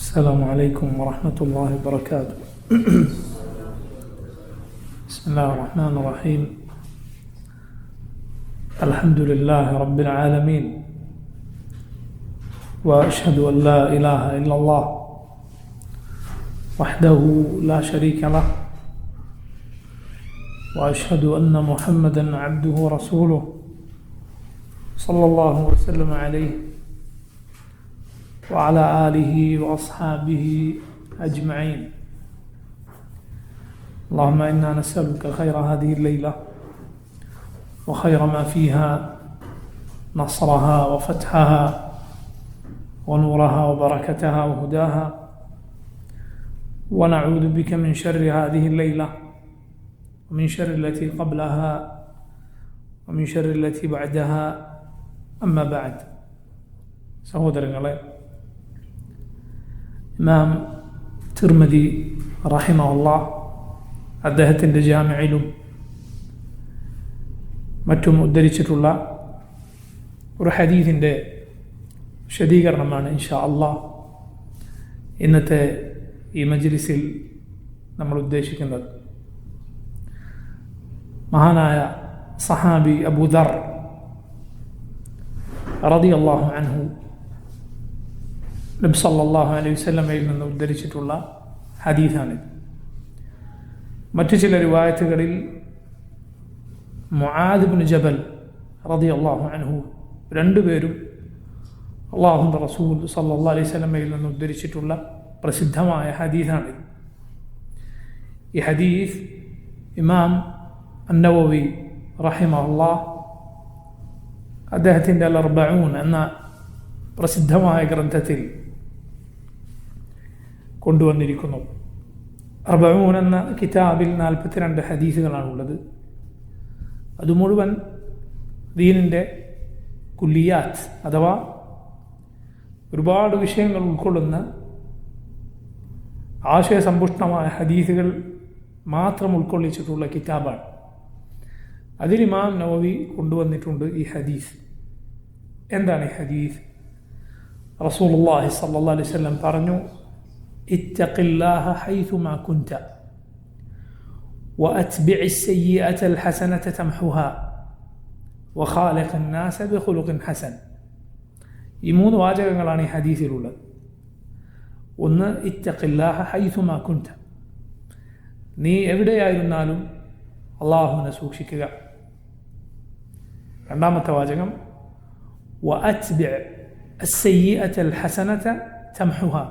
السلام عليكم ورحمة الله وبركاته. بسم الله الرحمن الرحيم. الحمد لله رب العالمين، وأشهد أن لا إله إلا الله وحده لا شريك له، وأشهد أن محمدا عبده ورسوله صلى الله وسلم عليه وعلى آله وأصحابه أجمعين. اللهم إنا نسألك خير هذه الليلة وخير ما فيها، نصرها وفتحها ونورها وبركتها وهداها، ونعوذ بك من شر هذه الليلة ومن شر التي قبلها ومن شر التي بعدها. أما بعد. സഹോദരങ്ങളെ, ഇമാം തിർമിദി റഹിമഹുല്ലാഹ് അദ്ദേഹത്തിൻ്റെ ജാമിഇലും മറ്റും ഉദ്ധരിച്ചിട്ടുള്ള ഒരു ഹദീസിൻ്റെ വിശദീകരണമാണ് ഇൻഷാ അല്ലാഹ് ഇന്നത്തെ ഈ മജ്ലിസിൽ നമ്മൾ ഉദ്ദേശിക്കുന്നത്. മഹാനായ സഹാബി അബൂ ദർ റളിയല്ലാഹു അൻഹു നബി സല്ലല്ലാഹു അലൈഹി വസല്ലമയിൽ നിന്ന് ഉദ്ധരിച്ചിട്ടുള്ള ഹദീസാണിത്. മറ്റു ചില റിവായത്തുകളിൽ മുആദ് ഇബ്നു ജബൽ റളിയല്ലാഹു അൻഹു രണ്ടുപേരും അല്ലാഹുവിൻ്റെ റസൂൽ സല്ലല്ലാഹു അലൈഹി വസല്ലമയിൽ നിന്ന് ഉദ്ധരിച്ചിട്ടുള്ള പ്രസിദ്ധമായ ഹദീസാണിത്. ഈ ഹദീസ് ഇമാം അന്നവവി റഹിമഹുല്ലാഹ് അദ്ദേഹത്തിൻ്റെ അൽ-അർബഊൻ എന്ന പ്രസിദ്ധമായ ഗ്രന്ഥത്തിൽ കൊണ്ടുവന്നിരിക്കുന്നു. അർബഊൻ എന്ന കിതാബിൽ 42 ഹദീസുകളാണുള്ളത്. അത് മുഴുവൻ ദീനിൻ്റെ കുല്ലിയാത്ത് അഥവാ ഒരുപാട് വിഷയങ്ങൾ ഉൾക്കൊള്ളുന്ന ആശയസമ്പുഷ്ടമായ ഹദീസുകൾ മാത്രം ഉൾക്കൊള്ളിച്ചിട്ടുള്ള കിതാബാണ്. അതിൽ ഇമാം നവവി കൊണ്ടുവന്നിട്ടുണ്ട് ഈ ഹദീസ്. എന്താണ് ഈ ഹദീസ്? റസൂലുള്ളാഹി സ്വല്ലല്ലാഹു അലൈഹി വസല്ലം പറഞ്ഞു, ഇത്തഖില്ലാഹ ഹൈസുമാ കുൻത വഅത്ബിഇ السيئة الحسنة തംഹുഹാ വഖാലിഖ് الناس بخلق ഹസൻ. ഈ മൂന്ന് വാചകങ്ങളാണ് ഈ ഹദീസിലുള്ളത്. ഒന്ന്, ഇത്തഖില്ലാഹ ഹൈസുമാ കുൻത, നീ എവിടെയായിരുന്നാലും അള്ളാഹുവിനെ സൂക്ഷിക്കുക. രണ്ടാമത്തെ വാചകം, വഅത്ബിഇ السيئة الحسنة തംഹുഹാ,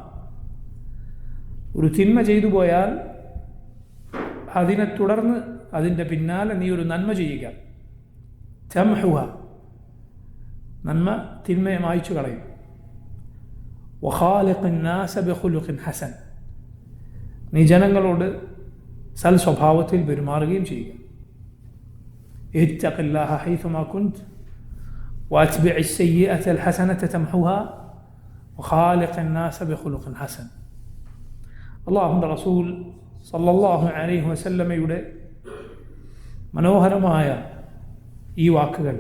ഒരു തിന്മ ചെയ്തു പോയാൽ അതിനെ തുടർന്ന് അതിൻ്റെ പിന്നാലെ നീ ഒരു നന്മ ചെയ്യുക. തംഹുഹാ, നന്മ തിന്മയെ മായ്ച്ചു കളയും. വഖാലിഖ് الناس بخلق ഹസൻ, നീ ജനങ്ങളോട് സൽ സ്വഭാവത്തിൽ പെരുമാറുകയും ചെയ്യുക. ഇത്തഖില്ലാഹ ഹൈസുമാ കുൻത وأتبع السيئة الحسنة تمحوها وخالق الناس بخلق حسن. അല്ലാഹുവിൻ്റെ റസൂൽ സല്ലല്ലാഹു അലൈഹി വസല്ലമയുടെ മനോഹരമായ ഈ വാക്കുകൾ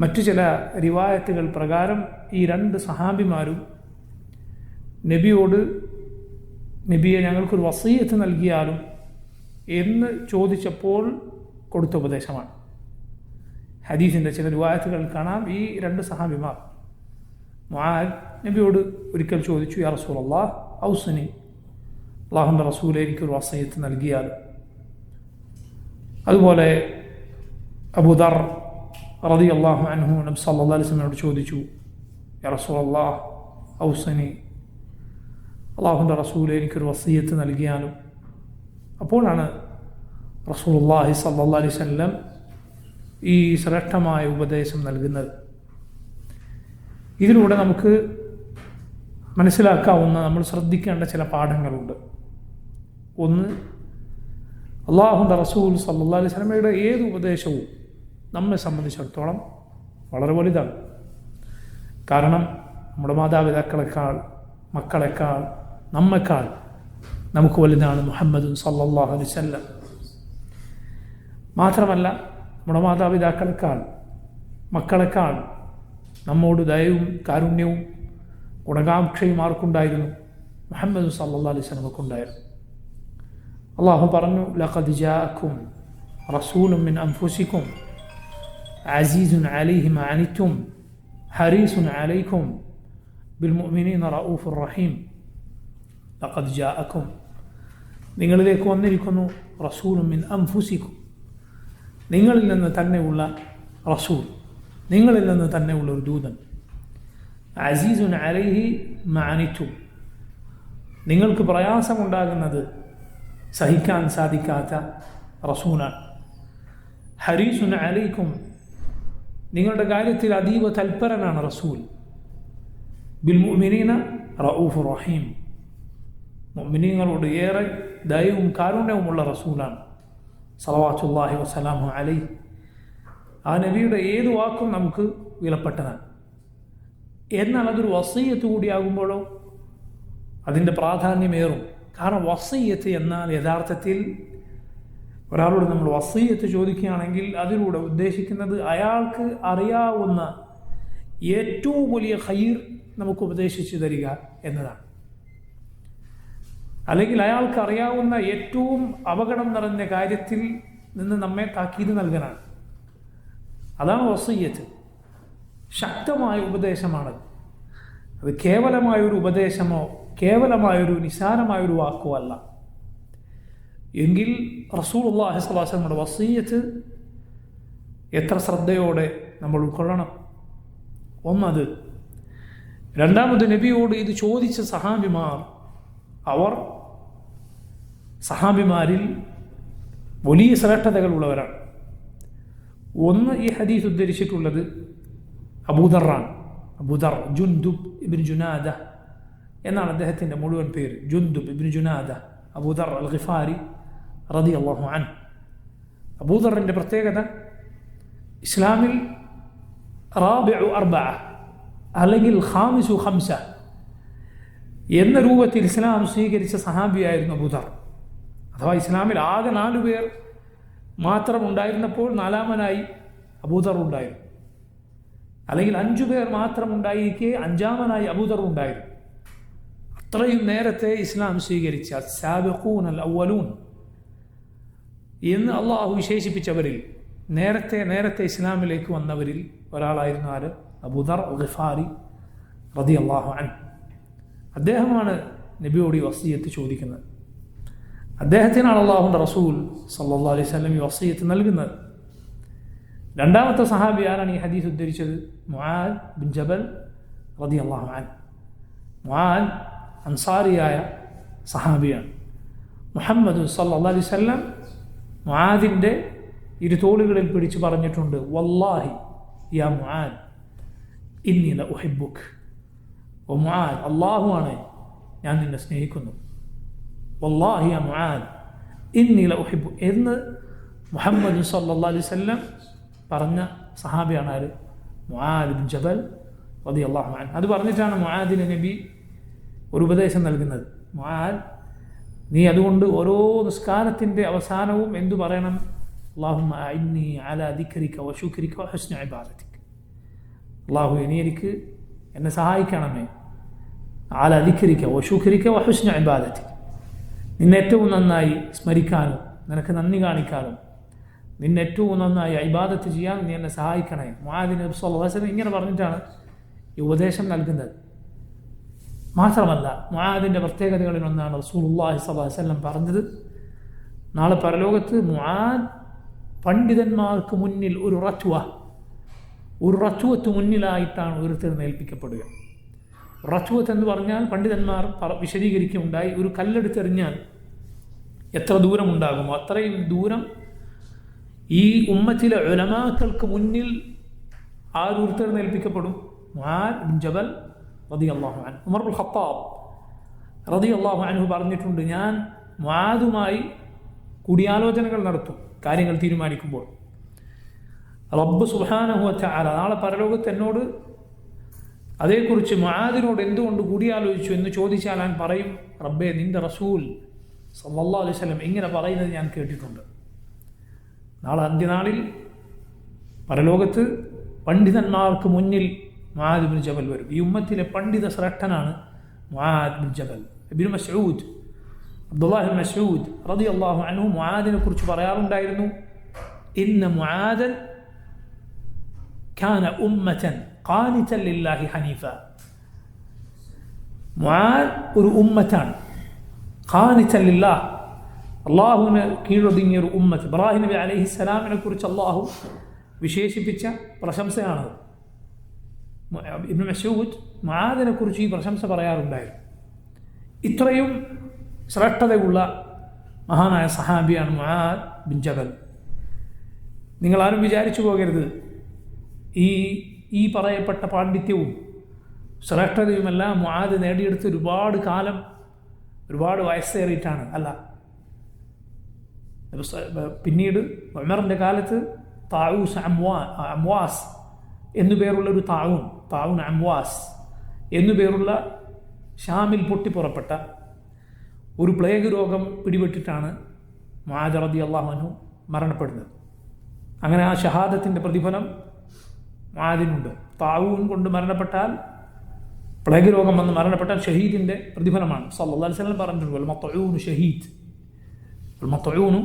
മറ്റു ചില റിവായത്തുകൾ പ്രകാരം ഈ രണ്ട് സഹാബിമാരും നബിയോട്, നബിയെ ഞങ്ങൾക്കൊരു വസീയത്ത് നൽകിയാലും എന്ന് ചോദിച്ചപ്പോൾ കൊടുത്ത ഉപദേശമാണ്. ഹദീസിൻ്റെ ചില റിവായത്തുകൾ കാണാം, ഈ രണ്ട് സഹാബിമാർ മുആദ് നബിയോട് ഒരിക്കൽ ചോദിച്ചു, യാ റസൂലല്ലാഹ് ഔസിനി, അല്ലാഹുവിൻ്റെ റസൂലെ എനിക്കൊരു വസീയത്ത് നൽകിയാൽ. അതുപോലെ അബൂ ദർ റളിയല്ലാഹു അൻഹു നബി സല്ലല്ലാഹു അലൈഹി വസല്ലമയോട് ചോദിച്ചു, യാ റസൂലല്ലാഹ് ഔസിനി, അല്ലാഹുവിൻ്റെ റസൂലെ എനിക്കൊരു വസീയത്ത് നൽകിയാലും. അപ്പോഴാണ് റസൂലുള്ളാഹി സല്ലല്ലാഹു അലൈഹി വസല്ലം ഈ ശ്രേഷ്ഠമായ ഉപദേശം നൽകുന്നത്. ഇതിലൂടെ നമുക്ക് മനസ്സിലാക്കാവുന്ന, നമ്മൾ ശ്രദ്ധിക്കേണ്ട ചില പാഠങ്ങളുണ്ട്. ഒന്ന്, അല്ലാഹുവിൻ്റെ റസൂൽ സല്ലല്ലാഹു അലൈഹി വസല്ലമയുടെ ഏത് ഉപദേശവും നമ്മെ സംബന്ധിച്ചിടത്തോളം വളരെ വലുതാണ്. കാരണം നമ്മുടെ മാതാപിതാക്കളെക്കാൾ, മക്കളെക്കാൾ, നമ്മെക്കാൾ നമുക്ക് വലുതാണ് മുഹമ്മദ് സല്ലല്ലാഹു അലൈഹി വസല്ലം. മാത്രമല്ല, നമ്മുടെ മാതാപിതാക്കളെക്കാൾ, മക്കളെക്കാൾ നമ്മോട് ദയവും കാരുണ്യവും ഗുണകാംക്ഷയും ആർക്കുണ്ടായിരുന്നു? മുഹമ്മദ് സല്ലല്ലാഹു അലൈഹി വസല്ലമക്കുണ്ടായിരുന്നു. അള്ളാഹു പറഞ്ഞു, ലഖദ് ജാഅക്കും റസൂലുൻ മിൻ അൻഫുസിക്കും അസീസുൻ അലൈഹി മാ അനിത്തും ഹരീസുൻ അലൈക്കും ബിൽ മുഅ്മിനീന റഊഫുർ റഹീം. ലഖദ് ജാഅക്കും, നിങ്ങളിലേക്ക് വന്നിരിക്കുന്നു, റസൂലുൻ മിൻ അൻഫുസിക്കും, നിങ്ങളിൽ നിന്ന് തന്നെയുള്ള റസൂൽ, നിങ്ങളിൽ നിന്ന് തന്നെയുള്ള ഒരു ദൂതൻ. അസീസുൻ അലൈഹി മാ അനിത്തും, നിങ്ങൾക്ക് പ്രയാസമുണ്ടാകുന്നത് സഹിക്കാൻ സാധിക്കാത്ത റസൂലാണ്. ഹരീസുൻ അലൈക്കും, നിങ്ങളുടെ കാര്യത്തിൽ അതീവ തൽപരനാണ് റസൂൽ. ബിൽ മുഅ്മിനീന റഊഫുർ റഹീം, മുഅ്മിനീങ്ങളോട് ഏറെ ദയവും കാരുണ്യവുമുള്ള റസൂലാണ്. സ്വല്ലല്ലാഹു വസല്ലമു അലൈഹി. ആ നബിയുടെ ഏത് വാക്കും നമുക്ക് വിലപ്പെട്ടതാണ്. എന്നാൽ അതൊരു വസിയ്യത്ത് കൂടിയാകുമ്പോഴോ അതിൻ്റെ പ്രാധാന്യമേറും. കാരണം വസിയ്യത്ത് എന്നാൽ യഥാർത്ഥത്തിൽ ഒരാളോട് നമ്മൾ വസിയ്യത്ത് ചോദിക്കുകയാണെങ്കിൽ അതിലൂടെ ഉദ്ദേശിക്കുന്നത് അയാൾക്ക് അറിയാവുന്ന ഏറ്റവും വലിയ ഖൈർ നമുക്ക് ഉപദേശിച്ചു തരിക എന്നതാണ്. അല്ലെങ്കിൽ അയാൾക്ക് അറിയാവുന്ന ഏറ്റവും അപകടം നിറഞ്ഞ കാര്യത്തിൽ നിന്ന് നമ്മെ താക്കീത് നൽകാനാണ്. അതാണ് വസിയ്യത്ത്. ശക്തമായ ഉപദേശമാണത്. അത് കേവലമായൊരു ഉപദേശമോ കേവലമായൊരു നിസാരമായൊരു വാക്കോ അല്ല. എങ്കിൽ റസൂലുള്ളാഹി സ്വല്ലല്ലാഹു അലൈഹി വസല്ലമയുടെ വസിയ്യത്ത് എത്ര ശ്രദ്ധയോടെ നമ്മൾ ഉൾക്കൊള്ളണം. ഒന്നത്. രണ്ടാമത്, നബിയോട് ഇത് ചോദിച്ച സഹാബിമാർ, അവർ സഹാബിമാരിൽ വലിയ ശ്രേഷ്ഠതകളുള്ളവരാണ്. ഒന്ന്, ഈ ഹദീസ് ഉദ്ധരിച്ചിട്ടുള്ളത് അബൂദറാണ്. അബൂദർ ജുൻദുബ് ഇബ്നു ജുനാദ എന്നാണ് അദ്ദേഹത്തിൻ്റെ മുഴുവൻ പേര്. ജുൻദുബ് ഇബ്നു ജുനാദ അബൂദർ അൽ ഗിഫാരി റളിയല്ലാഹു അൻഹു. അബൂദറിൻ്റെ പ്രത്യേകത, ഇസ്ലാമിൽ റാബിഉ അർബഅ അല്ലെങ്കിൽ ഖാമിസു ഖംസ എന്ന രൂപത്തിൽ ഇസ്ലാം സ്വീകരിച്ച സഹാബിയായിരുന്നു അബൂദർ. അഥവാ ഇസ്ലാമിൽ ആകെ 4 പേർ മാത്രം ഉണ്ടായിരുന്നപ്പോൾ 4-മനായി അബൂദർ ഉണ്ടായിരുന്നു. അല്ലെങ്കിൽ 5 പേർ മാത്രം ഉണ്ടായിരിക്കെ 5-മനായി അബൂദർ ഉണ്ടായിരുന്നു. അത്രയും നേരത്തെ ഇസ്ലാം സ്വീകരിച്ച സാബിഖൂൻ അൽ അവ്വലൂൻ എന്ന് അള്ളാഹു വിശേഷിപ്പിച്ചവരിൽ നേരത്തെ ഇസ്ലാമിലേക്ക് വന്നവരിൽ ഒരാളായിരുന്നു ആര്? അബൂദർ ഗിഫാരി റളിയല്ലാഹു അൻഹു. അദ്ദേഹമാണ് നബിയോട് ഈ വസിയ്യത്ത് ചോദിക്കുന്നത്. അദ്ദേഹത്തിനാണ് അള്ളാഹുവിൻ്റെ റസൂൽ സല്ലല്ലാഹു അലൈഹി വസല്ലം ഈ വസിയ്യത്ത് നൽകുന്നത്. രണ്ടാമത്തെ സഹാബി ആരാണ് ഈ ഹദീസ് ഉദ്ധരിച്ചത്? മുആദ് ബിൻ ജബൽ റളിയല്ലാഹു അൻഹു. മുആദ് അൻസാരിയായ സഹാബിയാണ്. മുഹമ്മദ് സല്ലല്ലാഹു അലൈഹി വസല്ലം മുആദിൻ്റെ തോളുകളിൽ പിടിച്ച് പറഞ്ഞിട്ടുണ്ട്, വല്ലാഹി യാ മുആദ് ഇന്നി ല ഉഹിബ്ബുക. ഓ മുആദ്, അല്ലാഹുവാണ്, ഞാൻ നിന്നെ സ്നേഹിക്കുന്നു. വല്ലാഹി യാ മുആദ് ഇന്നി ല ഉഹിബ്ബുക എന്ന് മുഹമ്മദ് സല്ലല്ലാഹു അലൈഹി വസല്ലം പറഞ്ഞ സഹാബിയാണ് ആര്? മുആദ് ബിൻ ജബൽ റളിയല്ലാഹു അൻഹു. അത് പറഞ്ഞിട്ടാണ് മുആദിന് നബി ഒരു ഉപദേശം നൽകുന്നത്. മുആദ്, നീ അതുകൊണ്ട് ഓരോ നിസ്കാരത്തിൻ്റെ അവസാനവും എന്തു പറയണം? അല്ലാഹുമ്മ അഇന്നി അലാ ദിക്രിക വ ശുക്രിക വ ഹുസ്നി ഇബാദതിക. അല്ലാഹുവേ, നീ എനിക്ക് എന്നെ സഹായിക്കണമേ. അലാ ദിക്രിക വ ശുക്രിക വ ഹുസ്നി ഇബാദതിക, നിന്നെ ഏറ്റവും നന്നായി സ്മരിക്കാനും നിനക്ക് നന്ദി കാണിക്കാനും നിന്നെ ഏറ്റവും നന്നായി ഇബാദത്ത് ചെയ്യാൻ നീ എന്നെ സഹായിക്കണേ. മുആദ് നബി സല്ലല്ലാഹു അലൈഹി വസല്ലം ഇങ്ങനെ പറഞ്ഞിട്ടാണ് ഈ ഉപദേശം നൽകുന്നത്. മാത്രമല്ല, മുആദിൻ്റെ പ്രത്യേകതകളിൽ ഒന്നാണ് റസൂലുള്ളാഹി സ്വല്ലല്ലാഹു അലൈഹി വസല്ലം പറഞ്ഞത്, നാളെ പരലോകത്ത് മുആദ് പണ്ഡിതന്മാർക്ക് മുന്നിൽ ഒരു റത്വത്ത് മുന്നിലായിട്ടാണ് ഉയർത്തെഴുന്നേൽപ്പിക്കപ്പെടുക. റത്വത്ത് എന്ന് പറഞ്ഞാൽ പണ്ഡിതന്മാർ വിശദീകരിക്കുകയുണ്ടായി, ഒരു കല്ലെടുത്തെറിഞ്ഞാൽ എത്ര ദൂരമുണ്ടാകുമോ അത്രയും ദൂരം ഈ ഉമ്മത്തിലെ ഉലമാക്കൾക്ക് മുന്നിൽ ഉയർത്തെഴുന്നേൽപ്പിക്കപ്പെടും. മുആദ് ബിൻ ജബൽ റളിയല്ലാഹു അൻഹു. ഉമർ ഇബ്നുൽ ഖത്താബ് റളിയല്ലാഹു അൻഹു പറഞ്ഞിട്ടുണ്ട്, ഞാൻ മുആദുമായി കൂടിയാലോചനകൾ നടത്തും കാര്യങ്ങൾ തീരുമാനിക്കുമ്പോൾ. റബ്ബ് സുബ്ഹാനഹു വ തആല നാളെ പരലോകത്ത് എന്നോട് അതേക്കുറിച്ച് മുആദിനോട് എന്തുകൊണ്ട് കൂടിയാലോചിച്ചു എന്ന് ചോദിച്ചാൽ ഞാൻ പറയും, റബ്ബേ, നിൻ്റെ റസൂൽ സല്ലല്ലാഹു അലൈഹി വസല്ലം ഇങ്ങനെ പറയുന്നത് ഞാൻ കേട്ടിട്ടുണ്ട്. നാളെ അന്ത്യനാളിൽ പരലോകത്ത് പണ്ഡിതന്മാർക്ക് മുന്നിൽ മുആദ് ഇബ്നു ജബൽ വരും. ഈ ഉമ്മത്തിലെ പണ്ഡിത ശ്രേഷ്ഠനാണ് Muadh bin Jabal. Ibn Masud, Abdullahi Ibn Masud റളിയല്ലാഹു അൻഹു മുആദിനെ കുറിച്ച് പറയാറുണ്ടായിരുന്നു, ഇന്ന മുആദൻ കാന ഉമ്മതൻ ഖാനിതൻ ലില്ലാഹി ഹനീഫ. മുആദ് ഒരു ഉമ്മത്താണ്, ഖാനിതൻ ലില്ലാഹ്, അള്ളാഹുവിന് കീഴൊതുങ്ങിയ ഒരു ഉമ്മത്ത്. ഇബ്രാഹിം നബി അലൈഹിസ്സലാമിനെ കുറിച്ച് അള്ളാഹു വിശേഷിപ്പിച്ച പ്രശംസയാണത്. ഇബ്നു മസ്ഊദ് മുആദിനെ കുറിച്ച് ഈ പ്രശംസ പറയാറുണ്ടായിരുന്നു. ഇത്രയും ശ്രേഷ്ഠതയുള്ള മഹാനായ സഹാബിയാണ് മുആദ് ബിൻ ജബൽ. നിങ്ങളാരും വിചാരിച്ചു പോകരുത് ഈ പറയപ്പെട്ട പാണ്ഡിത്യവും ശ്രേഷ്ഠതയുമെല്ലാം മുആദ് നേടിയെടുത്ത് ഒരുപാട് കാലം, ഒരുപാട് വയസ്സേറിയിട്ടാണ്. അല്ല, പിന്നീട് ഉമറിൻ്റെ കാലത്ത് താഊസ് അംവാസ് എന്നുപേരുള്ള ഒരു താഊൻ അംവാസ് എന്നുപേരുള്ള ഷാമിൽ പൊട്ടിപ്പുറപ്പെട്ട ഒരു പ്ലേഗ് രോഗം പിടിപെട്ടിട്ടാണ് മുആദ് റളിയല്ലാഹു അൻഹു മരണപ്പെടുന്നത്. അങ്ങനെ ആ ഷഹാദത്തിൻ്റെ പ്രതിഫലം മുആദിനുണ്ട്. താഊൻ കൊണ്ട് മരണപ്പെട്ടാൽ, പ്ലേഗ് രോഗം വന്ന് മരണപ്പെട്ടാൽ ഷഹീദിൻ്റെ പ്രതിഫലമാണ്. സല്ലല്ലാഹു അലൈഹി വസല്ലം പറഞ്ഞിട്ടുണ്ട്, വൽ മത്ഊനു ഷഹീദ്, വൽ മത്ഊനു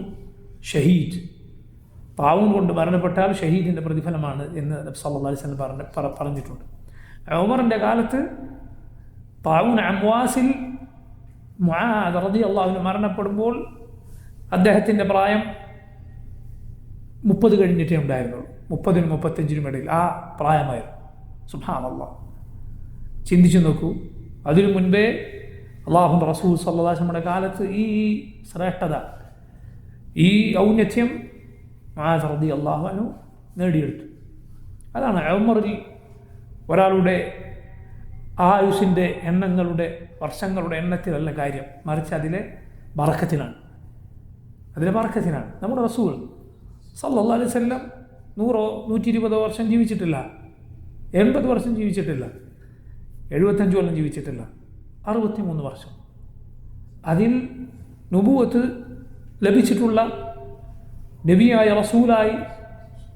ഷഹീദ്. താഊൻ കൊണ്ട് മരണപ്പെട്ടാൽ ഷഹീദിൻ്റെ പ്രതിഫലമാണ് എന്ന് നബി സല്ലല്ലാഹു അലൈഹി വസല്ലം പറഞ്ഞിട്ടുണ്ട്. ഉമറിൻ്റെ കാലത്ത് താഊൻ അംവാസിൽ മുആദ് റളിയല്ലാഹു അൻഹു മരണപ്പെടുമ്പോൾ അദ്ദേഹത്തിൻ്റെ പ്രായം 30 കഴിഞ്ഞിട്ടേ ഉണ്ടായിരുന്നുള്ളൂ. 30-നും 35-നും ഇടയിൽ ആ പ്രായമായിരുന്നു. സുബ്ഹാനല്ലാഹ്, ചിന്തിച്ചു നോക്കൂ. അതിനു മുൻപേ അല്ലാഹുവിൻ്റെ റസൂൽ സല്ലല്ലാഹു അലൈഹി വസല്ലമയുടെ കാലത്ത് ഈ ശ്രേഷ്ഠത, ഈ ഔന്നത്യം മുആദ് റളിയല്ലാഹു അൻഹു നേടിയെടുത്തു. അതാണ് ഉമറിൽ ഒരാളുടെ ആയുസിൻ്റെ എണ്ണങ്ങളുടെ, വർഷങ്ങളുടെ എണ്ണത്തിലല്ല കാര്യം, മറിച്ച് അതിലെ ബറക്കത്തിലാണ്. നമ്മുടെ റസൂൽ സല്ലല്ലാഹു അലൈഹി വസല്ലം 100 120 വർഷം ജീവിച്ചിട്ടില്ല, 80 വർഷം ജീവിച്ചിട്ടില്ല, 75 കൊല്ലം ജീവിച്ചിട്ടില്ല, 63 വർഷം. അതിൽ നുബുവത്ത് ലഭിച്ചിട്ടുള്ള നബിയായ റസൂലായി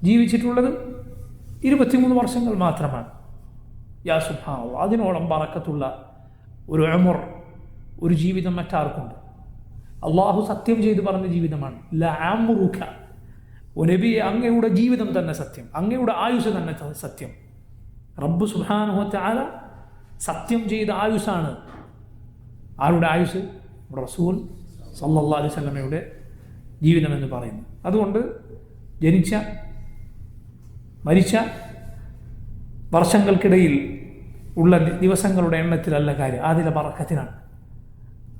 ജീവിച്ചിട്ടുള്ളത് 23 വർഷങ്ങൾ മാത്രമാണ്. യാ സുബ്ഹാനല്ലാഹ്, അതിനോളം ബറക്കത്തുള്ള ഒരു ഉമർ, ഒരു ജീവിതം മറ്റാർക്കുണ്ട്? അള്ളാഹു സത്യം ചെയ്ത് പറഞ്ഞ ജീവിതമാണ്. ലഅംറുക, ഓ നബിയെ, അങ്ങയുടെ ജീവിതം തന്നെ സത്യം, അങ്ങയുടെ ആയുസ് തന്നെ സത്യം. റബ്ബ് സുബ്ഹാനഹു വ തആല സത്യം ചെയ്ത ആയുസാണ്. ആരുടെ ആയുസ്? റസൂൽ സല്ലല്ലാഹു അലൈഹി വസല്ലമയുടെ ജീവിതമെന്ന് പറയുന്നു. അതുകൊണ്ട് ജനിച്ച മരിച്ച വർഷങ്ങൾക്കിടയിൽ ഉള്ള ദിവസങ്ങളുടെ എണ്ണത്തിലല്ല കാര്യം, അതിലെ ബറക്കത്തിനാണ്.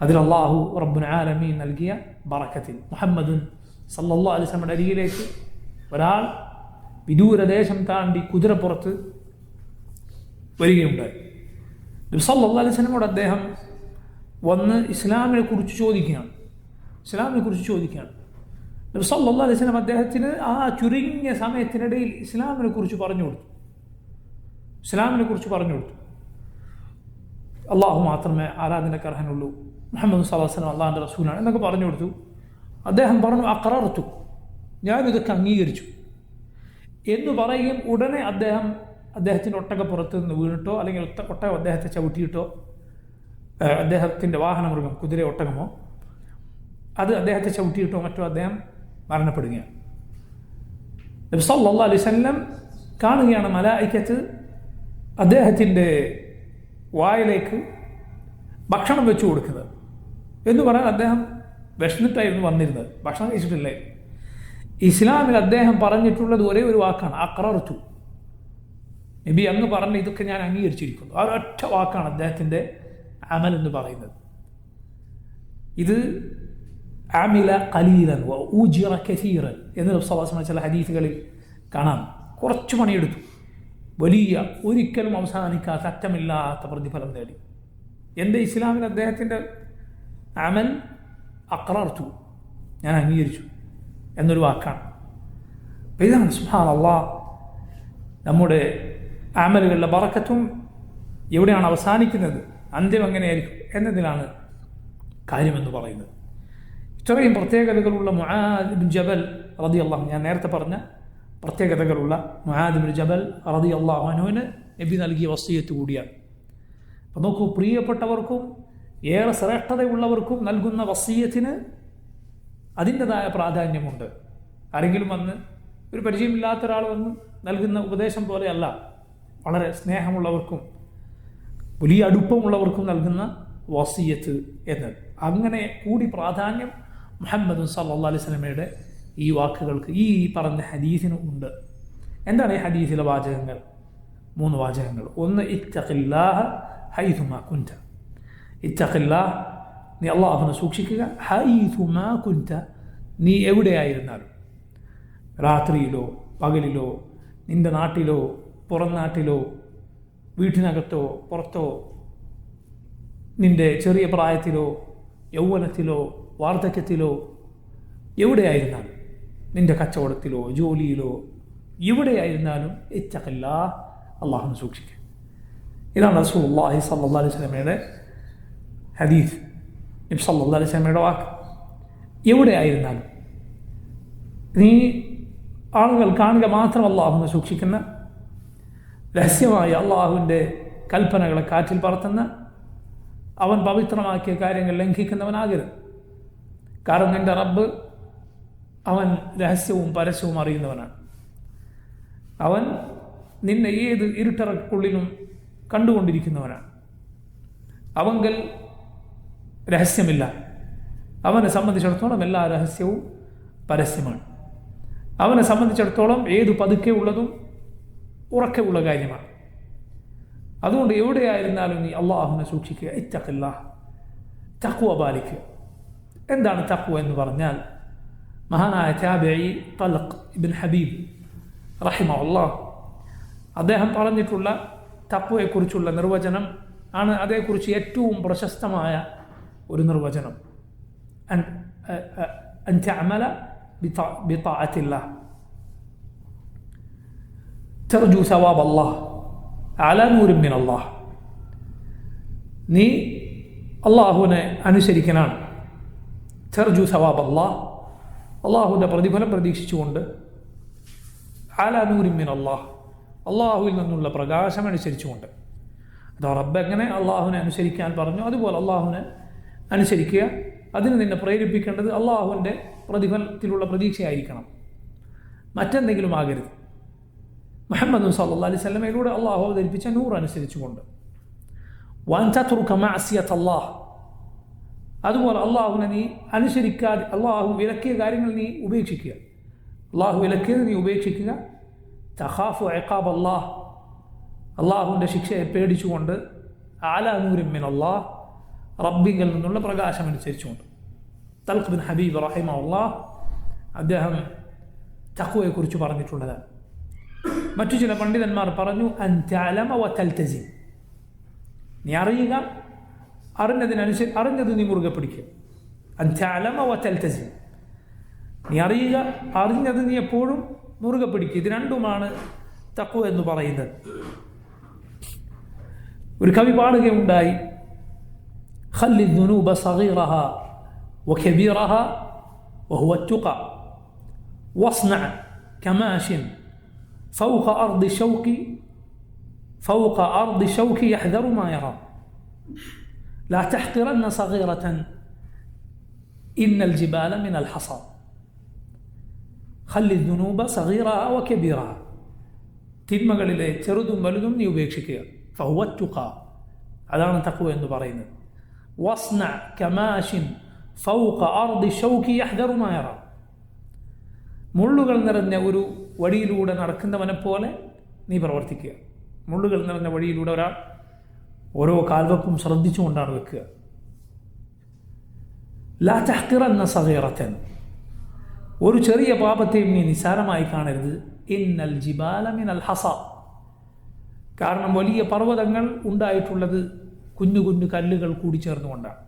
അതിൽ അല്ലാഹു റബ്ബുൽ ആലമീൻ നൽകിയ ബറക്കത്തിൽ മുഹമ്മദുൻ സല്ലല്ലാഹു അലൈഹി വസല്ലമയുടെ അരികിലേക്ക് ഒരാൾ വിദൂരദേശം താണ്ടി കുതിരപ്പുറത്ത് വരികയുണ്ടായി. നബി സല്ലല്ലാഹു അലൈഹി വസല്ലമയോട് അദ്ദേഹം വന്ന് ഇസ്ലാമിനെ കുറിച്ച് ചോദിക്കുകയാണ്. നബി സല്ലല്ലാഹു അലൈഹി വസല്ലം അദ്ദേഹത്തിന് ആ ചുരുങ്ങിയ സമയത്തിനിടയിൽ ഇസ്ലാമിനെ കുറിച്ച് പറഞ്ഞു കൊടുത്തു. അള്ളാഹു മാത്രമേ ആരാധനയ്ക്ക് അർഹനുള്ളൂ, മുഹമ്മദ് സല്ലല്ലാഹു അലൈഹി വസല്ലം അള്ളാഹിൻ്റെ റസൂലാണ് എന്നൊക്കെ പറഞ്ഞു കൊടുത്തു. അദ്ദേഹം പറഞ്ഞു, അഖറർതു, ഞാനിതൊക്കെ അംഗീകരിച്ചു എന്ന് പറയുകയും ഉടനെ അദ്ദേഹത്തിൻ്റെ ഒട്ടകപ്പുറത്ത് നിന്ന് വീണിട്ടോ അല്ലെങ്കിൽ ഒട്ടകം അദ്ദേഹത്തെ ചവിട്ടിയിട്ടോ, അദ്ദേഹത്തിൻ്റെ വാഹനമൃഗം, കുതിര ഒട്ടകമോ, അത് അദ്ദേഹത്തെ ചവിട്ടിയിട്ടോ മറ്റോ അദ്ദേഹം മരണപ്പെടുകയാണ്. നബി സല്ലല്ലാഹു അലൈഹി വസല്ലം കാണുകയാണ് മലായിക്കത്ത് അദ്ദേഹത്തിൻ്റെ വായിലേക്ക് ഭക്ഷണം വെച്ചു കൊടുക്കുന്നത്. എന്ന് പറയാൻ അദ്ദേഹം വിശന്നിട്ടായിരുന്നു വന്നിരുന്നത്, ഭക്ഷണം കഴിച്ചിട്ടില്ലേ. ഇസ്ലാമിൽ അദ്ദേഹം പറഞ്ഞിട്ടുള്ളത് ഒരേ ഒരു വാക്കാണ്, അഖറർതു. നബി അങ്ങ് പറഞ്ഞ ഇതൊക്കെ ഞാൻ അംഗീകരിച്ചിരിക്കുന്നു. ആ ഒരൊറ്റ വാക്കാണ് അദ്ദേഹത്തിൻ്റെ അമൽ എന്ന് പറയുന്നത്. ഇത് അമില ഖലീലൻ വ ഊജിറ കസീറൻ എന്ന് നബി സല്ലല്ലാഹു അലൈഹി വസല്ലം ചില ഹദീസുകളിൽ കാണാം. കുറച്ച് പണിയെടുത്തു, വലിയ, ഒരിക്കലും അവസാനിക്കാത്ത, അറ്റമില്ലാത്ത പ്രതിഫലം നേടി. എൻ്റെ ഇസ്ലാമിൽ അദ്ദേഹത്തിൻ്റെ അമൽ അഖറർതു, ഞാൻ അംഗീകരിച്ചു എന്നൊരു വാക്കാണ്. അപ്പോൾ ഇതാണ് സുബ്ഹാനല്ലാഹ് നമ്മുടെ അമലുകളുടെ ബറക്കത്തും എവിടെയാണ് അവസാനിക്കുന്നത്, അന്ത്യം എങ്ങനെയായിരിക്കും എന്നതിലാണ് കാര്യമെന്ന് പറയുന്നത്. ഇത്രയും പ്രത്യേകതകളുള്ള മുആദ് ബിൻ ജബൽ റളിയല്ലാഹു അൻഹു, ഞാൻ നേരത്തെ പറഞ്ഞ പ്രത്യേകതകളുള്ള മുആദ് ബിൻ ജബൽ റളിയല്ലാഹു അൻഹുവിന് നബി നൽകിയ വസിയത്ത് കൂടിയാണ്. അപ്പം നോക്കൂ, പ്രിയപ്പെട്ടവർക്കും ഏറെ ശ്രേഷ്ഠതയുള്ളവർക്കും നൽകുന്ന വസിയത്തിന് അതിൻ്റെതായ പ്രാധാന്യമുണ്ട്. ആരെങ്കിലും വന്ന്, ഒരു പരിചയമില്ലാത്ത ഒരാൾ വന്ന് നൽകുന്ന ഉപദേശം പോലെയല്ല, വളരെ സ്നേഹമുള്ളവർക്കും വലിയ അടുപ്പമുള്ളവർക്കും നൽകുന്ന വസിയത്ത് എന്നത്. അങ്ങനെ കൂടി പ്രാധാന്യം മുഹമ്മദ് സല്ലല്ലാഹു അലൈഹി വസല്ലമയുടെ ഈ വാക്കുകൾക്ക്, ഈ പറഞ്ഞ ഹദീസിന് ഉണ്ട്. എന്താണ് ഈ ഹദീസിലെ വാചകങ്ങൾ? 3 വാചകങ്ങൾ. ഒന്ന്, ഇത്തഖില്ലാഹ ഹൈസുമാ കുൻത. ഇത്തഖില്ലാഹ്, നീ അള്ളാഹുവിനെ സൂക്ഷിക്കുക. ഹൈസുമാ കുൻത, നീ എവിടെയായിരുന്നാലും, രാത്രിയിലോ പകലിലോ, നിന്റെ നാട്ടിലോ പുറം നാട്ടിലോ, വീട്ടിനകത്തോ പുറത്തോ, നിന്റെ ചെറിയ പ്രായത്തിലോ യൗവനത്തിലോ വാർദ്ധക്യത്തിലോ, എവിടെയായിരുന്നാലും, നിന്റെ കച്ചവടത്തിലോ ജോലിയിലോ എവിടെയായിരുന്നാലും ഇത്തഖില്ലാഹ്, അള്ളാഹുവിനെ സൂക്ഷിക്കുക. ഇതാണ് റസൂലുള്ളാഹി സ്വല്ലല്ലാഹു അലൈഹി വസല്ലമയുടെ ഹദീസ്, നബി സല്ലല്ലാഹു അലൈഹി വസല്ലമയുടെ വാക്ക്. എവിടെയായിരുന്നാലും നീ ആളുകൾ കാണുക മാത്രം അള്ളാഹുവിനെ സൂക്ഷിക്കുന്ന, രഹസ്യമായി അള്ളാഹുവിൻ്റെ കൽപ്പനകളെ കാറ്റിൽ പറത്തുന്ന, അവൻ പവിത്രമാക്കിയ കാര്യങ്ങൾ ലംഘിക്കുന്നവനാകരുത്. കാരണം നിൻ്റെ റബ്ബ് അവൻ രഹസ്യവും പരസ്യവും അറിയുന്നവനാണ്. അവൻ നിന്നെ ഏത് ഇരുട്ടറക്കുള്ളിലും കണ്ടുകൊണ്ടിരിക്കുന്നവനാണ്. അവങ്കൽ രഹസ്യമില്ല. അവനെ സംബന്ധിച്ചിടത്തോളം എല്ലാ രഹസ്യവും പരസ്യമാണ്. അവനെ സംബന്ധിച്ചിടത്തോളം ഏതു പതുക്കെ ഉള്ളതും ഉറക്കെ ഉള്ള കാര്യമാണ്. അതുകൊണ്ട് എവിടെയായിരുന്നാലും നീ അള്ളാഹുവിനെ സൂക്ഷിക്കുക. ഇത്തഖില്ലാഹ്, തഖ്വ പാലിക്കുക. എന്താണ് തഖ്വ എന്ന് പറഞ്ഞാൽ, മഹാനായ താബിഈ തൽഖ് ഇബ്ൻ ഹബീബ് റഹിമഹുല്ലാഹ് അദ്ദേഹം പറഞ്ഞിട്ടുള്ള തഖ്വയെക്കുറിച്ചുള്ള നിർവചനം ആണ് അതേക്കുറിച്ച് ഏറ്റവും പ്രശസ്തമായ ഒരു നിർവചനം. അൻ തഅമല ബിതാഅത്തില്ലാഹ് തർജു സവാബ് അല്ലാഹ് അലാ നൂരിൻ മിൻ അല്ലാഹ്. നീ അള്ളാഹുവിനെ അനുസരിക്കാനാണ്. തർജു സവാബ് അല്ലാഹ്, അള്ളാഹുവിൻ്റെ പ്രതിഫലം പ്രതീക്ഷിച്ചുകൊണ്ട്. അലാ നൂരിൻ മിൻ അല്ലാഹ്, അള്ളാഹുവിൽ നിന്നുള്ള പ്രകാശം അനുസരിച്ചുകൊണ്ട്. അതോ റബ്ബ് എങ്ങനെ അള്ളാഹുവിനെ അനുസരിക്കാൻ പറഞ്ഞു അതുപോലെ അള്ളാഹുവിനെ അനുസരിക്കുക. അതിന് നിന്നെ പ്രേരിപ്പിക്കേണ്ടത് അള്ളാഹുവിൻ്റെ പ്രതിഫലത്തിലുള്ള പ്രതീക്ഷയായിരിക്കണം, മറ്റെന്തെങ്കിലും ആകരുത്. മുഹമ്മദ് സല്ലല്ലാഹു അലൈഹി വസല്ലമയിലൂടെ അള്ളാഹു അവതരിപ്പിച്ച നൂർ അനുസരിച്ചുകൊണ്ട്. വഅൻ തത്റുക മഅസിയത അല്ലാഹ്, അതുപോലെ അള്ളാഹുവിനെ നീ അനുസരിക്കാതെ അള്ളാഹു വിലക്കിയ കാര്യങ്ങൾ നീ ഉപേക്ഷിക്കുക. അള്ളാഹു വിലക്കിയത് നീ ഉപേക്ഷിക്കുക. തഖാഫു ഇഖാബ് അല്ലാഹ്, അള്ളാഹുവിൻ്റെ ശിക്ഷയെ പേടിച്ചുകൊണ്ട്. അലാ നൂരിൻ മിൻ അല്ലാഹ്, റബ്ബിങ്കിൽ നിന്നുള്ള പ്രകാശം അനുസരിച്ചുകൊണ്ട്. തൽഖ് ബിൻ ഹബീബ് റഹിമഹുല്ലാഹ് അദ്ദേഹം തഖ്വയെക്കുറിച്ച് പറഞ്ഞിട്ടുള്ളതാണ്. മറ്റു ചില പണ്ഡിതന്മാർ പറഞ്ഞു, അൻ തഅലമ വ തൽതസിം, നീ അറിയുക, അറിഞ്ഞത് നീ മുറുകെ പിടിക്കുക. അൻ തഅലമ വ തൽതസിം, നീ അറിയുക, അറിഞ്ഞത് നീ എപ്പോഴും മുറുകെ പിടിക്കുക. ഇത് രണ്ടുമാണ് തഖ്വ എന്ന് പറയുന്നത്. ഒരു കവി പാടുകയുണ്ടായി, ഖല്ലി ദുനൂബ സഗീറഹ വകബീറഹ വഹുവ തുഖ വസ്നഅ കമാശിൻ فوق أرض شوك يحذر ما يرى لا تحقرن صغيرة إن الجبال من الحصى خلي الذنوب صغيرها وكبيرها തിന്മകളിലെ ചെറുതും വലുതും നീ ഉപേക്ഷിക്കുക. فهو التقى, അതാണ് തഖ്വ എന്ന് പറയുന്നത്. واصنع كماش فوق أرض شوك يحذر ما يرى, മുള്ളുകൾ നിറഞ്ഞ ഒരു വഴിയിലൂടെ നടക്കുന്നവനെ പോലെ നീ പ്രവർത്തിക്കുക. മുള്ളുകൾ നിറഞ്ഞ വഴിയിലൂടെ ഒരാൾ ഓരോ കാൽവെപ്പും ശ്രദ്ധിച്ചുകൊണ്ടാണ് വെക്കുക. ലാ തഹ്ഖിറന്ന സഗീറതൻ, ഒരു ചെറിയ പാപത്തെയും നീ നിസാരമായി കാണരുത്. ഇന്നൽ ജിബാല മിനൽ ഹസ, കാരണം വലിയ പർവ്വതങ്ങൾ ഉണ്ടായിട്ടുള്ളത് കുഞ്ഞു കുഞ്ഞു കല്ലുകൾ കൂടി ചേർന്നുകൊണ്ടാണ്.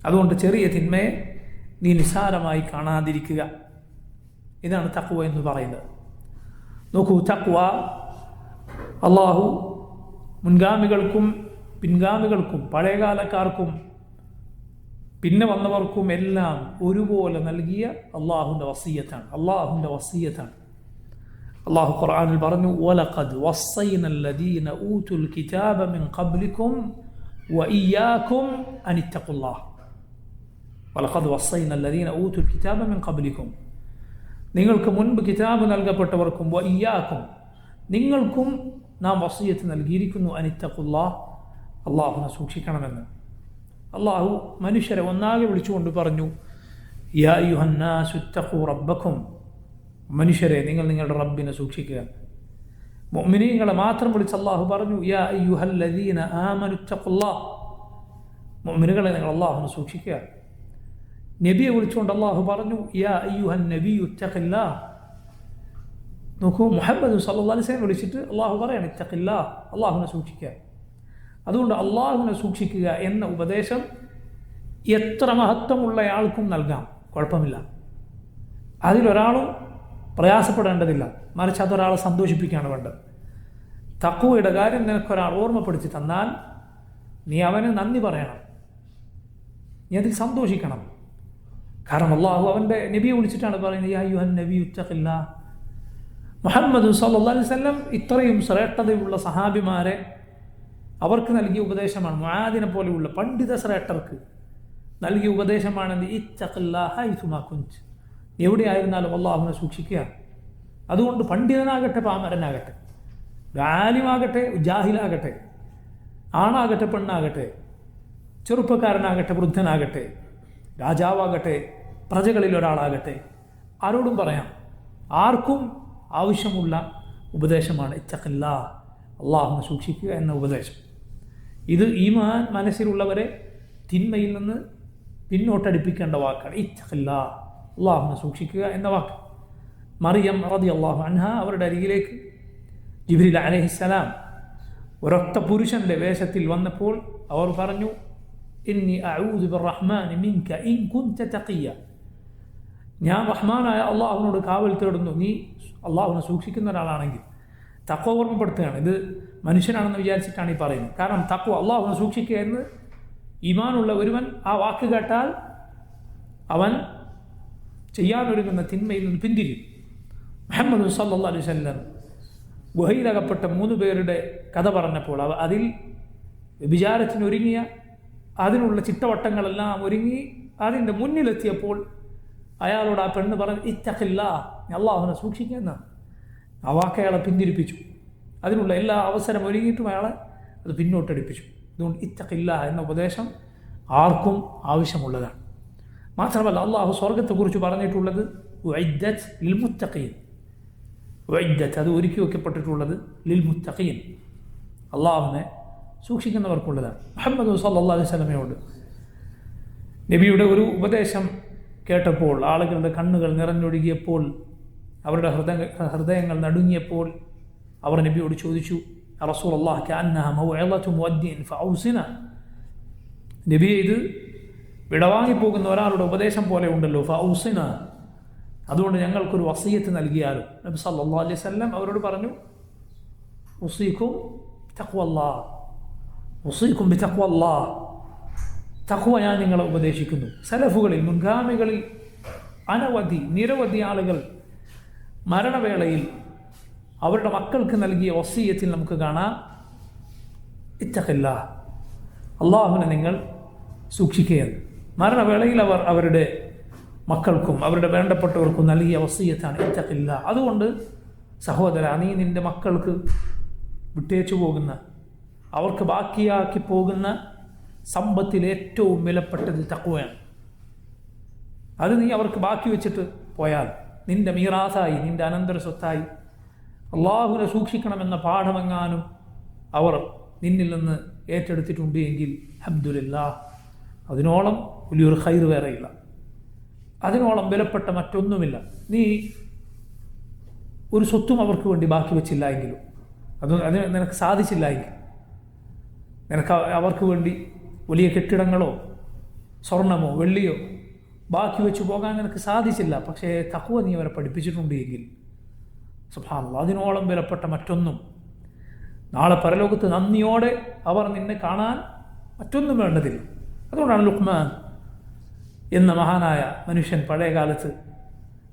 അതുകൊണ്ട് ചെറിയ തിന്മയെ നീ നിസാരമായി കാണാതിരിക്കുക. ഇതാണ് തഖ്വ എന്ന് പറയുന്നത്. നോക്കൂ, തഖ്വ അള്ളാഹു മുൻഗാമികൾക്കും പിൻഗാമികൾക്കും പഴയകാലക്കാർക്കും പിന്നെ വന്നവർക്കും എല്ലാം ഒരുപോലെ നൽകിയ അള്ളാഹുവിൻ്റെ വസിയ്യത്താണ്. അള്ളാഹു ഖുർആനിൽ പറഞ്ഞു വലഖദ് വസ്സൈനൽ ലദീന ഊതുൽ കിതാബ മിൻ ഖബ്ലികും വഇയ്യാകും അനിത്തഖുല്ലാഹ്. വലഖദ് വസ്സൈനൽ ലദീന ഊതുൽ കിതാബ മിൻ ഖബ്ലികും, നിങ്ങൾക്ക് മുൻപ് കിതാബ് നൽകപ്പെട്ടവർക്കും വഇയ്യാകും, നിങ്ങൾക്കും നാം വസിയത്ത് നൽകിയിരിക്കുന്നു അനിത്തഖുല്ലാഹ്, അള്ളാഹുവിനെ സൂക്ഷിക്കണമെന്ന്. അള്ളാഹു മനുഷ്യരെ ഒന്നാകെ വിളിച്ചുകൊണ്ട് പറഞ്ഞു യാ അയ്യുഹന്നാസു ഇത്തഖൂ റബ്ബക്കും, മനുഷ്യരെ നിങ്ങൾ നിങ്ങളുടെ റബ്ബിനെ സൂക്ഷിക്കുക. മുഅ്മിനീങ്ങളെ മാത്രം വിളിച്ച് അള്ളാഹു പറഞ്ഞു യാ അയ്യുഹല്ലദീന ആമനു ഇത്തഖുല്ലാഹ്, മുഅ്മിനുകളെ നിങ്ങൾ അള്ളാഹുവിനെ സൂക്ഷിക്കുക. നബിയെ വിളിച്ചുകൊണ്ട് അള്ളാഹു പറഞ്ഞു യാ അയ്യുഹൻ നബിയ്യു ഇത്തഖില്ലാഹ്. നോക്കൂ, മുഹമ്മദ് സല്ലല്ലാഹു അലൈഹി വസല്ലം വിളിച്ചിട്ട് അള്ളാഹു പറയാണ് ഇത്തഖില്ലാഹ്, അള്ളാഹുവിനെ സൂക്ഷിക്കുക. അതുകൊണ്ട് അള്ളാഹുവിനെ സൂക്ഷിക്കുക എന്ന ഉപദേശം എത്ര മഹത്വമുള്ളയാൾക്കും നൽകാം, കുഴപ്പമില്ല. അതിലൊരാളും പ്രയാസപ്പെടേണ്ടതില്ല, മറിച്ച് അതൊരാളെ സന്തോഷിപ്പിക്കുകയാണ് വേണ്ടത്. തഖ്വയുടെ കാര്യം നിനക്കൊരാൾ ഓർമ്മപ്പെടുത്തി തന്നാൽ നീ അവന് നന്ദി പറയണം, നീ അതിൽ സന്തോഷിക്കണം. കാരണം അള്ളാഹു അവൻ്റെ നബിയെ വിളിച്ചിട്ടാണ് പറയുന്നത് യാ അയ്യുഹൻ നബിയ്യു ഇത്തഖില്ലാഹ്. മുഹമ്മദ് സല്ലല്ലാഹു അലൈഹി വസല്ലം ഇത്രയും ശ്രേഷ്ഠതയുള്ള സഹാബിമാരെ അവർക്ക് നൽകിയ ഉപദേശമാണ്, മുആദിനെ പോലെയുള്ള പണ്ഡിത ശ്രേഷ്ഠർക്ക് നൽകിയ ഉപദേശമാണെന്ന് ഇത്തഖില്ലാഹ ഹൈസുമാ കുൻത്, എവിടെയായിരുന്നാലും അള്ളാഹുവിനെ സൂക്ഷിക്കുക. അതുകൊണ്ട് പണ്ഡിതനാകട്ടെ പാമരനാകട്ടെ, ആലിമാകട്ടെ ജാഹിലാകട്ടെ, ആണാകട്ടെ പെണ്ണാകട്ടെ, ചെറുപ്പക്കാരനാകട്ടെ വൃദ്ധനാകട്ടെ, രാജാവാകട്ടെ പ്രജകളിൽ ഒരാളാകട്ടെ, ആരോടും പറയാം, ആർക്കും ആവശ്യമുള്ള ഉപദേശമാണ് ഇത്തഖില്ലാഹ്, അള്ളാഹുവിനെ സൂക്ഷിക്കുക എന്ന ഉപദേശം. ഇത് ഈമാൻ മനസ്സിലുള്ളവരെ തിന്മയിൽ നിന്ന് പിന്നോട്ടടിപ്പിക്കേണ്ട വാക്കാണ് ഇത്തഖില്ലാഹ്, അള്ളാഹുവിനെ സൂക്ഷിക്കുക എന്ന വാക്ക്. മറിയം റളിയല്ലാഹു അൻഹ അവരുടെ അരികിലേക്ക് ജിബ്രീൽ അലൈഹിസ്സലാം ഒരൊറ്റ പുരുഷൻ്റെ വേഷത്തിൽ വന്നപ്പോൾ അവർ പറഞ്ഞു ഇന്നി അഊദു ബിർറഹ്മാനി മിൻക ഇൻ കുൻത തഖിയ, ഞാൻ റഹ്മാനായ അള്ളാഹുവിനോട് കാവൽ തേടുന്നു, നീ അള്ളാഹുവിനെ സൂക്ഷിക്കുന്ന ഒരാളാണെങ്കിൽ. തഖ്വ ഓർമ്മപ്പെടുത്തുകയാണ്, ഇത് മനുഷ്യനാണെന്ന് വിചാരിച്ചിട്ടാണ് ഈ പറയുന്നത്. കാരണം തഖ്വ അള്ളാഹുവിനെ സൂക്ഷിക്കുക എന്ന് ഈമാനുള്ള ഒരുവൻ ആ വാക്ക് കേട്ടാൽ അവൻ ചെയ്യാനൊരുങ്ങുന്ന തിന്മയിൽ നിന്ന് പിന്തിരിയും. മുഹമ്മദ് സല്ലല്ലാഹു അലൈഹി വസല്ലം ഗുഹയിലകപ്പെട്ട 3 പേരുടെ കഥ പറഞ്ഞപ്പോൾ അതിൽ വിചാരത്തിനൊരുങ്ങിയ അതിനുള്ള ചിട്ടവട്ടങ്ങളെല്ലാം ഒരുങ്ങി അതിൻ്റെ മുന്നിലെത്തിയപ്പോൾ അയാളോട് ആ പെണ്ണ് പറഞ്ഞു ഇത്തഖില്ലാഹ്, അള്ളാഹുവിനെ സൂക്ഷിക്കുക എന്നാണ്. ആ വാക്ക് അയാളെ പിന്തിരിപ്പിച്ചു. അതിനുള്ള എല്ലാ അവസരം ഒരുങ്ങിയിട്ടും അയാളെ അത് പിന്നോട്ടടിപ്പിച്ചു. അതുകൊണ്ട് ഇത്തഖില്ലാഹ് എന്ന ഉപദേശം ആർക്കും ആവശ്യമുള്ളതാണ്. മാത്രമല്ല അള്ളാഹു സ്വർഗത്തെക്കുറിച്ച് പറഞ്ഞിട്ടുള്ളത് ഉഇദ്ദത് ലിൽ മുത്തഖീൻ, ഉഇദ്ദത് അത് ഒരുക്കി വയ്ക്കപ്പെട്ടിട്ടുള്ളത് ലിൽ മുത്തഖീൻ, അള്ളാഹുവിനെ സൂക്ഷിക്കുന്നവർക്കുള്ളതാണ്. മുഹമ്മദ് സല്ലല്ലാഹു അലൈഹി വസല്ലമയോട് നബിയുടെ ഒരു ഉപദേശം കേട്ടപ്പോൾ ആളുകളുടെ കണ്ണുകൾ നിറഞ്ഞൊഴുകിയപ്പോൾ അവരുടെ ഹൃദയങ്ങൾ നടുങ്ങിയപ്പോൾ അവർ നബിയോട് ചോദിച്ചു റസൂലല്ലാഹ് കഅന്നഹ മൗഇളതു മുഅദ്ദിൻ ഫഔസിന, നബിയെ ഇത് വിടവാങ്ങിപ്പോകുന്ന ഒരാളുടെ ഉപദേശം പോലെ ഉണ്ടല്ലോ, ഫഔസിന, അതുകൊണ്ട് ഞങ്ങൾക്കൊരു വസിയത്ത് നൽകിയാലും. നബി സല്ലല്ലാഹു അലൈഹി വസല്ലം അവരോട് പറഞ്ഞു ഉസീകും ബിതഖ്വല്ലാഹ്, ഉസീകും ബിതഖ്വല്ലാഹ്, തഖ്വ ഞാൻ നിങ്ങളെ ഉപദേശിക്കുന്നു. സലഫുകളിൽ മുൻഗാമികളിൽ നിരവധി ആളുകൾ മരണവേളയിൽ അവരുടെ മക്കൾക്ക് നൽകിയ വസിയത്തിൽ നമുക്ക് കാണാം ഇത്തഖില്ലാഹ്, അള്ളാഹുവിനെ നിങ്ങൾ സൂക്ഷിക്കുകയെന്ന്. മരണവേളയിൽ അവർ അവരുടെ മക്കൾക്കും അവരുടെ വേണ്ടപ്പെട്ടവർക്കും നൽകിയ വസിയത്താണ് ഇത്തഖില്ലാഹ്. അതുകൊണ്ട് സഹോദര, നീ നിൻ്റെ മക്കൾക്ക് വിട്ടേച്ചു പോകുന്ന, അവർക്ക് ബാക്കിയാക്കി പോകുന്ന സമ്പത്തിൽ ഏറ്റവും വിലപ്പെട്ടത് തഖ്വയാണ്. അത് നീ അവർക്ക് ബാക്കി വെച്ചിട്ട് പോയാൽ നിൻ്റെ മീറാസായി, നിൻ്റെ അനന്തര സ്വത്തായി അള്ളാഹുവിനെ സൂക്ഷിക്കണമെന്ന പാഠമെങ്ങാനും അവർ നിന്നിൽ നിന്ന് ഏറ്റെടുത്തിട്ടുണ്ട് എങ്കിൽ അൽഹംദുലില്ലാഹ്, അതിനോളം വലിയൊരു ഖൈർ വേറെയില്ല, അതിനോളം വിലപ്പെട്ട മറ്റൊന്നുമില്ല. നീ ഒരു സ്വത്തും അവർക്ക് വേണ്ടി ബാക്കി വെച്ചില്ല എങ്കിലും, അത് നിനക്ക് സാധിച്ചില്ല എങ്കിൽ, നിനക്ക് അവർക്ക് വേണ്ടി വലിയ കെട്ടിടങ്ങളോ സ്വർണമോ വെള്ളിയോ ബാക്കി വെച്ച് പോകാൻ നിനക്ക് സാധിച്ചില്ല, പക്ഷേ തഖ്വ നീ അവരെ പഠിപ്പിച്ചിട്ടുണ്ട് എങ്കിൽ സുബ്ഹാനല്ലാഹ്, അതിനോളം വിലപ്പെട്ട മറ്റൊന്നും നാളെ പരലോകത്ത് നന്ദിയോടെ അവർ നിന്നെ കാണാൻ മറ്റൊന്നും വേണ്ടതില്ല. അതുകൊണ്ടാണ് ലുഖ്മാൻ എന്ന മഹാനായ മനുഷ്യൻ പഴയ കാലത്ത്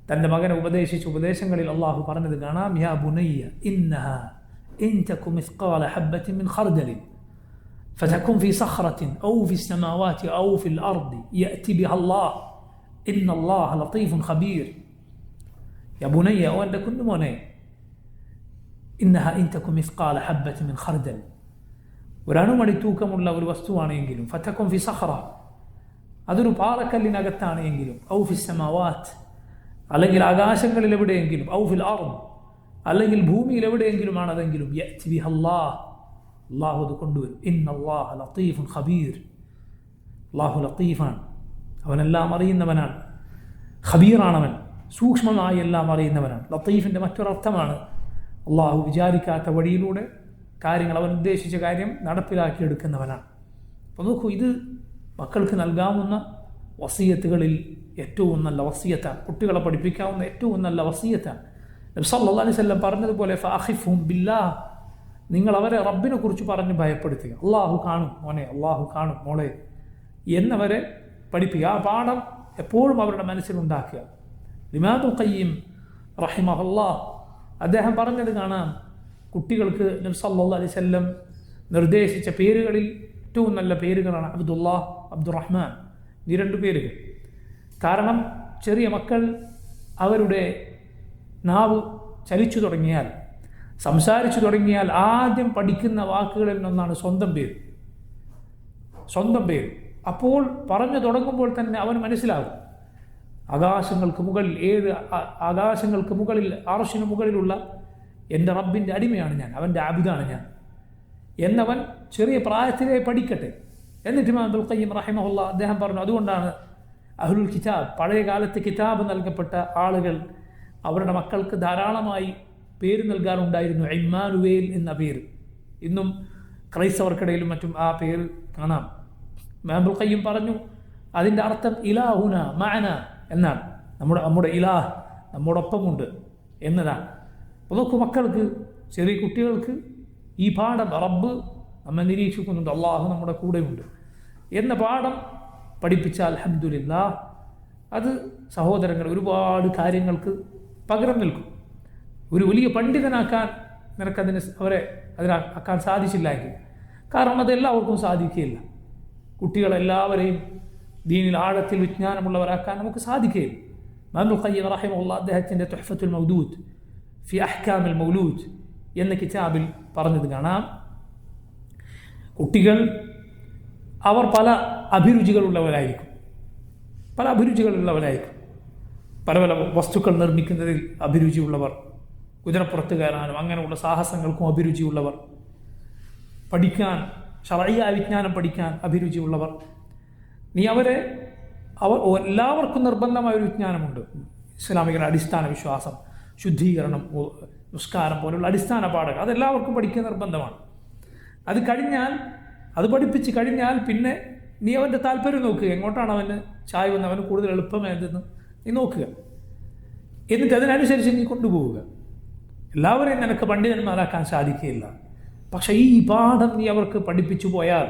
തൻ്റെ മകനെ ഉപദേശിച്ച ഉപദേശങ്ങളിൽ അള്ളാഹു പറഞ്ഞത് കാണാം, യാ ബുനയ്യ ഇന്നഹ ഇൻ തകു മിസ്ഖാല ഹബ്ബത്തിൻ മിൻ ഖർദലിൻ ഫതകുൻ ഫീ സഖറത്തിൻ ഔ ഫീ السماوات ഔ ഫിൽ അർദി യഅതി ബിഹാ അല്ലാഹ് ഇന്നല്ലാഹ ലതീഫുൻ ഖബീർ. യാ ബുനയ്യ, ഓ എൻ്റെ കുഞ്ഞുമോനെ, ഇന്നഹ ഇൻ തകു മിസ്ഖാല ഹബ്ബത്തിൻ മിൻ ഖർദൽ, ഒരണുമണി തൂക്കമുള്ള ഒരു വസ്തുവാണെങ്കിലും, ഫതകുൻ ഫീ സഖറ, അതൊരു പാറക്കല്ലിനകത്താണ് എങ്കിലും, ഔ ഫി സമാവാത്ത്, അല്ലെങ്കിൽ ആകാശങ്ങളിൽ എവിടെയെങ്കിലും, ഔ ഫിൽ അർദ്, അല്ലെങ്കിൽ ഭൂമിയിൽ എവിടെയെങ്കിലുമാണ് അതെങ്കിലും, യഅതി ബിഹാ അല്ലാഹ്, അല്ലാഹു അത് കൊണ്ടുവരും. ഇന്നല്ലാഹ ലതീഫുൻ ഖബീർ, അല്ലാഹു ലത്തീഫാണ്, അവനെല്ലാം അറിയുന്നവനാണ്. ഖബീറാണവൻ, സൂക്ഷ്മമായി എല്ലാം അറിയുന്നവനാണ്. ലത്തീഫിൻ്റെ മറ്റൊരർത്ഥമാണ് അള്ളാഹു വിചാരിക്കാത്ത വഴിയിലൂടെ കാര്യങ്ങൾ, അവൻ ഉദ്ദേശിച്ച കാര്യം നടപ്പിലാക്കിയെടുക്കുന്നവനാണ്. അപ്പോൾ നോക്കൂ, ഇത് മക്കൾക്ക് നൽകാവുന്ന വസിയത്തുകളിൽ ഏറ്റവും നല്ല വസിയത്താണ്, കുട്ടികളെ പഠിപ്പിക്കാവുന്ന ഏറ്റവും നല്ല വസിയത്താണ്. നബി സല്ലല്ലാഹു അലൈഹി വസല്ലം പറഞ്ഞതുപോലെ ഫഅഖിഫ്ഹും ബില്ലാഹ്, നിങ്ങൾ അവരെ റബ്ബിനെ കുറിച്ച് പറഞ്ഞ് ഭയപ്പെടുത്തുക. അള്ളാഹു കാണും മോനെ, അള്ളാഹു കാണും മോളെ എന്നവരെ പഠിപ്പിക്കുക. ആ പാഠം എപ്പോഴും അവരുടെ മനസ്സിലുണ്ടാക്കുക. ഇമാമുൽ ഖയ്യിം റഹിമഹുല്ലാഹ് അദ്ദേഹം പറഞ്ഞത് കാണാം, കുട്ടികൾക്ക് നബി സല്ലല്ലാഹു അലൈഹി വസല്ലം നിർദ്ദേശിച്ച പേരുകളിൽ ഏറ്റവും നല്ല പേരുകളാണ് അബ്ദുല്ലാഹ്, അബ്ദുറഹ്മാൻ, ഈ രണ്ട് പേരുകൾ. കാരണം ചെറിയ മക്കൾ അവരുടെ നാവ് ചലിച്ചു തുടങ്ങിയാൽ, സംസാരിച്ചു തുടങ്ങിയാൽ ആദ്യം പഠിക്കുന്ന വാക്കുകളിൽ നിന്നൊന്നാണ് സ്വന്തം പേര്. സ്വന്തം പേര് അപ്പോൾ പറഞ്ഞു തുടങ്ങുമ്പോൾ തന്നെ അവന് മനസ്സിലാകും, ആകാശങ്ങൾക്ക് മുകളിൽ, 7 ആകാശങ്ങൾക്ക് മുകളിൽ, അർശിന് മുകളിലുള്ള എൻ്റെ റബ്ബിൻ്റെ അടിമയാണ് ഞാൻ, അവൻ്റെ അബ്ദാണ് ഞാൻ എന്നവൻ ചെറിയ പ്രായത്തിലേ പഠിക്കട്ടെ. എന്നിട്ട് ഇമാം ഇബ്നുൽ ഖയ്യിം റഹിമഹുല്ലാഹ് അദ്ദേഹം പറഞ്ഞു, അതുകൊണ്ടാണ് അഹ്ലുൽ കിതാബ്, പഴയ കാലത്ത് കിതാബ് നൽകപ്പെട്ട ആളുകൾ അവരുടെ മക്കൾക്ക് ധാരാളമായി പേര് നൽകാറുണ്ടായിരുന്നു. ഇമ്മാനുവേൽ എന്ന പേര് ഇന്നും ക്രൈസ്തവർക്കിടയിലും മറ്റും ആ പേര് കാണാം. ഇമാം ഇബ്നുൽ ഖയ്യിം പറഞ്ഞു, അതിൻ്റെ അർത്ഥം ഇലാഹുന മഅന എന്നാണ്, നമ്മുടെ ഇലാഹ് നമ്മോടൊപ്പമുണ്ട് എന്നതാണ്. അപ്പോൾ നോക്കൂ, മക്കൾക്ക്, ചെറിയ കുട്ടികൾക്ക് ഈ പാഠം, റബ്ബ് നമ്മെ നിരീക്ഷിക്കുന്നുണ്ട്, അള്ളാഹു നമ്മുടെ കൂടെയുണ്ട് എന്ന പാഠം പഠിപ്പിച്ചാൽ അൽഹംദുലില്ലാഹ്, അത് സഹോദരങ്ങൾ ഒരുപാട് കാര്യങ്ങൾക്ക് പകരം നിൽക്കും. ഒരു വലിയ പണ്ഡിതനാക്കാൻ അതിനാക്കാൻ സാധിച്ചില്ലെങ്കിൽ, കാരണം അതെല്ലാവർക്കും സാധിക്കുകയില്ല. കുട്ടികളെല്ലാവരെയും ദീനിൽ ആഴത്തിൽ വിജ്ഞാനമുള്ളവരാക്കാൻ നമുക്ക് സാധിക്കുകയില്ല. ഇമാമുൽ ഖയ്യിം റഹിമഹുല്ലാഹ് അദ്ദേഹത്തിൻ്റെ തുഹ്ഫത്തുൽ മൗദൂദ് ഫി അഹ്കാമിൽ മൗലൂദ് എന്ന കിതാബിൽ പറഞ്ഞത് കാണാം, കുട്ടികൾ അവർ പല അഭിരുചികളുള്ളവരായിരിക്കും, പല പല വസ്തുക്കൾ നിർമ്മിക്കുന്നതിൽ അഭിരുചിയുള്ളവർ, കുതിരപ്പുറത്ത് കയറാനും അങ്ങനെയുള്ള സാഹസങ്ങൾക്കും അഭിരുചിയുള്ളവർ, പഠിക്കാൻ, ശർഈയ വിജ്ഞാനം പഠിക്കാൻ അഭിരുചിയുള്ളവർ. നീ എല്ലാവർക്കും നിർബന്ധമായൊരു വിജ്ഞാനമുണ്ട്. ഇസ്ലാമികളുടെ അടിസ്ഥാന വിശ്വാസം, ശുദ്ധീകരണം, നിസ്കാരം പോലുള്ള അടിസ്ഥാന പാഠങ്ങൾ അതെല്ലാവർക്കും പഠിക്കുക നിർബന്ധമാണ്. അത് കഴിഞ്ഞാൽ, അത് പഠിപ്പിച്ച് കഴിഞ്ഞാൽ പിന്നെ നീ അവൻ്റെ താല്പര്യം നോക്കുക, എങ്ങോട്ടാണ് അവന് ചായ്വെന്ന്, അവന് കൂടുതൽ എളുപ്പമായതെന്ന് നീ നോക്കുക, എന്നിട്ട് അതിനനുസരിച്ച് നീ കൊണ്ടുപോവുക. എല്ലാവരെയും നിനക്ക് പണ്ഡിതന്മാരാക്കാൻ സാധിക്കുകയില്ല, പക്ഷേ ഈ പാഠം നീ അവർക്ക് പഠിപ്പിച്ചു പോയാൽ,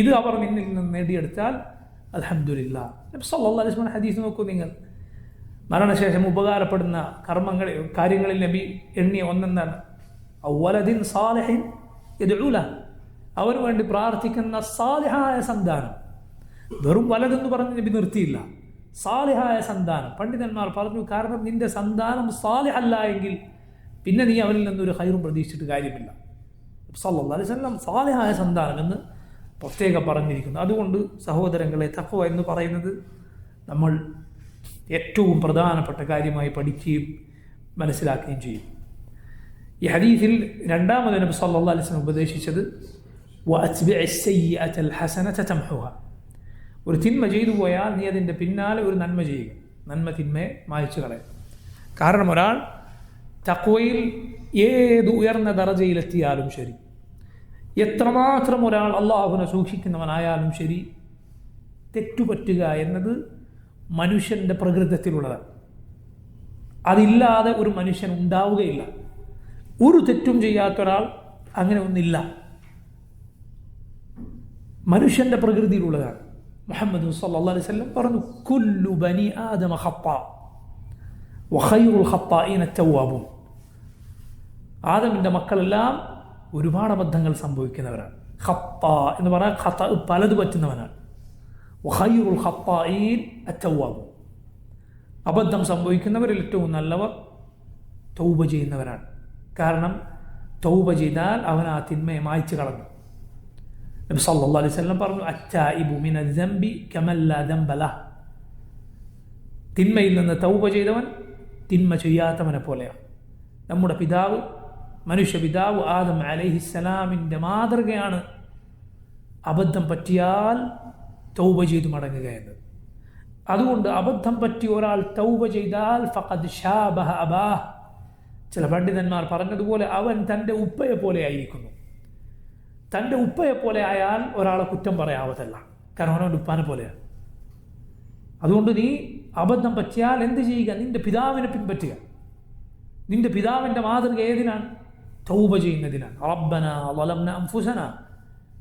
ഇത് അവർ നിന്നിൽ നിന്ന് നേടിയെടുത്താൽ അൽഹംദുലില്ലാഹ്. നബി സല്ലല്ലാഹു അലൈഹി വസല്ലം ഹദീസ് നോക്കൂ നിങ്ങൾ, മരണശേഷം ഉപകാരപ്പെടുന്ന കാര്യങ്ങളിൽ നബി എണ്ണിയ ഒന്നെന്താണ്? അവലദിൻ സാലിഹിൻ യദ്ഉ ലഹു, അവന് വേണ്ടി പ്രാർത്ഥിക്കുന്ന സാലിഹായ സന്താനം. വെറും വലതെന്ന് പറഞ്ഞ് നബി നിർത്തിയില്ല, സാലിഹായ സന്താനം. പണ്ഡിതന്മാർ പറഞ്ഞു, കാരണം നിന്റെ സന്താനം സാലിഹല്ല എങ്കിൽ പിന്നെ നീ അവനിൽ നിന്നൊരു ഖൈറും പ്രതീക്ഷിച്ചിട്ട് കാര്യമില്ല. സല്ലല്ലാഹു അലൈഹി വസല്ലം സാലിഹായ സന്താനം എന്ന് പ്രത്യേകം പറഞ്ഞിരിക്കുന്നു. അതുകൊണ്ട് സഹോദരങ്ങളെ, തഖ്വ എന്ന് പറയുന്നത് നമ്മൾ ഏറ്റവും പ്രധാനപ്പെട്ട കാര്യമായി പഠിക്കുകയും മനസ്സിലാക്കുകയും ചെയ്യും. ഈ ഹദീസിൽ രണ്ടാമത് നബി സല്ലല്ലാഹു അലൈഹി വസല്ലം ഉപദേശിച്ചത് വഅത്ബിഇ അസ്സയ്യിഅതൽ ഹസനത തംഹുഹ, ഒരു തിന്മ ചെയ്തു പോയാൽ നീ അതിൻ്റെ പിന്നാലെ ഒരു നന്മ ചെയ്യുക, നന്മ തിന്മയെ മായ്ച്ചു കളയുക. കാരണം ഒരാൾ തഖ്വയിൽ ഏത് ഉയർന്ന ദറജയിലെത്തിയാലും ശരി, എത്രമാത്രം ഒരാൾ അള്ളാഹുവിനെ സൂക്ഷിക്കുന്നവനായാലും ശരി, തെറ്റുപറ്റുക എന്നത് മനുഷ്യൻ്റെ പ്രകൃതത്തിലുള്ളതാണ്. അതില്ലാതെ ഒരു മനുഷ്യൻ ഉണ്ടാവുകയില്ല. ഒരു തെറ്റും ചെയ്യാത്തൊരാൾ അങ്ങനെ ഒന്നില്ല, മനുഷ്യൻ്റെ പ്രകൃതിയിലുള്ളതാണ്. മുഹമ്മദ് സല്ലല്ലാഹു അലൈഹി വസല്ലം പറഞ്ഞു, കുല്ലു ബനി ആദമ ഖത്താ, വഖൈറുൽ ഖത്താഈന തവ്വാബൂൻ. ആദമിൻ്റെ മക്കളെല്ലാം ഒരുപാട് അബദ്ധങ്ങൾ സംഭവിക്കുന്നവരാണ്. ഖത്താ എന്ന് പറഞ്ഞാൽ ഖത്ത പലത് പറ്റുന്നവനാണ്. വഖൈറുൽ ഖത്താഈൻ അത്തവ്വാബൂൻ. അബദ്ധം സംഭവിക്കുന്നവരിൽ ഏറ്റവും നല്ലവർ തൗബ ചെയ്യുന്നവരാണ്. കാരണം തൗബ ചെയ്താൽ അവൻ ആ തിന്മയെ മായ്ച്ചു കളഞ്ഞു. നബി സല്ലല്ലാഹു അലൈഹി വസല്ലം പറഞ്ഞു, അത്തായിബു മിനൽ ദംബി കമൻ ലാ ദംബ ലഹ്. തിന്മയിൽ നിന്ന് തൗബ ചെയ്തവൻ തിന്മ ചെയ്യാത്തവനെ പോലെയാണ്. നമ്മുടെ പിതാവ്, മനുഷ്യ പിതാവ് ആദം അലൈഹിസ്സലാമിൻ്റെ മാതൃകയാണ് അബദ്ധം പറ്റിയാൽ തൗബ ചെയ്ത് മടങ്ങുക എന്നത്. അതുകൊണ്ട് അബദ്ധം പറ്റി ഒരാൾ തൗബ ചെയ്താൽ ഫഖദ് ശാബഹ അബാഹ്. ചില പണ്ഡിതന്മാർ പറഞ്ഞതുപോലെ അവൻ തൻ്റെ ഉപ്പയെ പോലെ ആയിരിക്കുന്നു. തൻ്റെ ഉപ്പയെ പോലെ ആയാൽ ഒരാളെ കുറ്റം പറയാവതല്ല, കാരണം അവനവൻ്റെ ഉപ്പാനെ പോലെയാണ്. അതുകൊണ്ട് നീ അബദ്ധം പറ്റിയാൽ എന്ത് ചെയ്യുക? നിന്റെ പിതാവിനെ പിൻപറ്റുക. നിന്റെ പിതാവിൻ്റെ മാതൃക ഏതിനാണ്? തൗബ ചെയ്യുന്നതിനാണ്. റബ്ബനാ ളലംനാ അൻഫുസനാ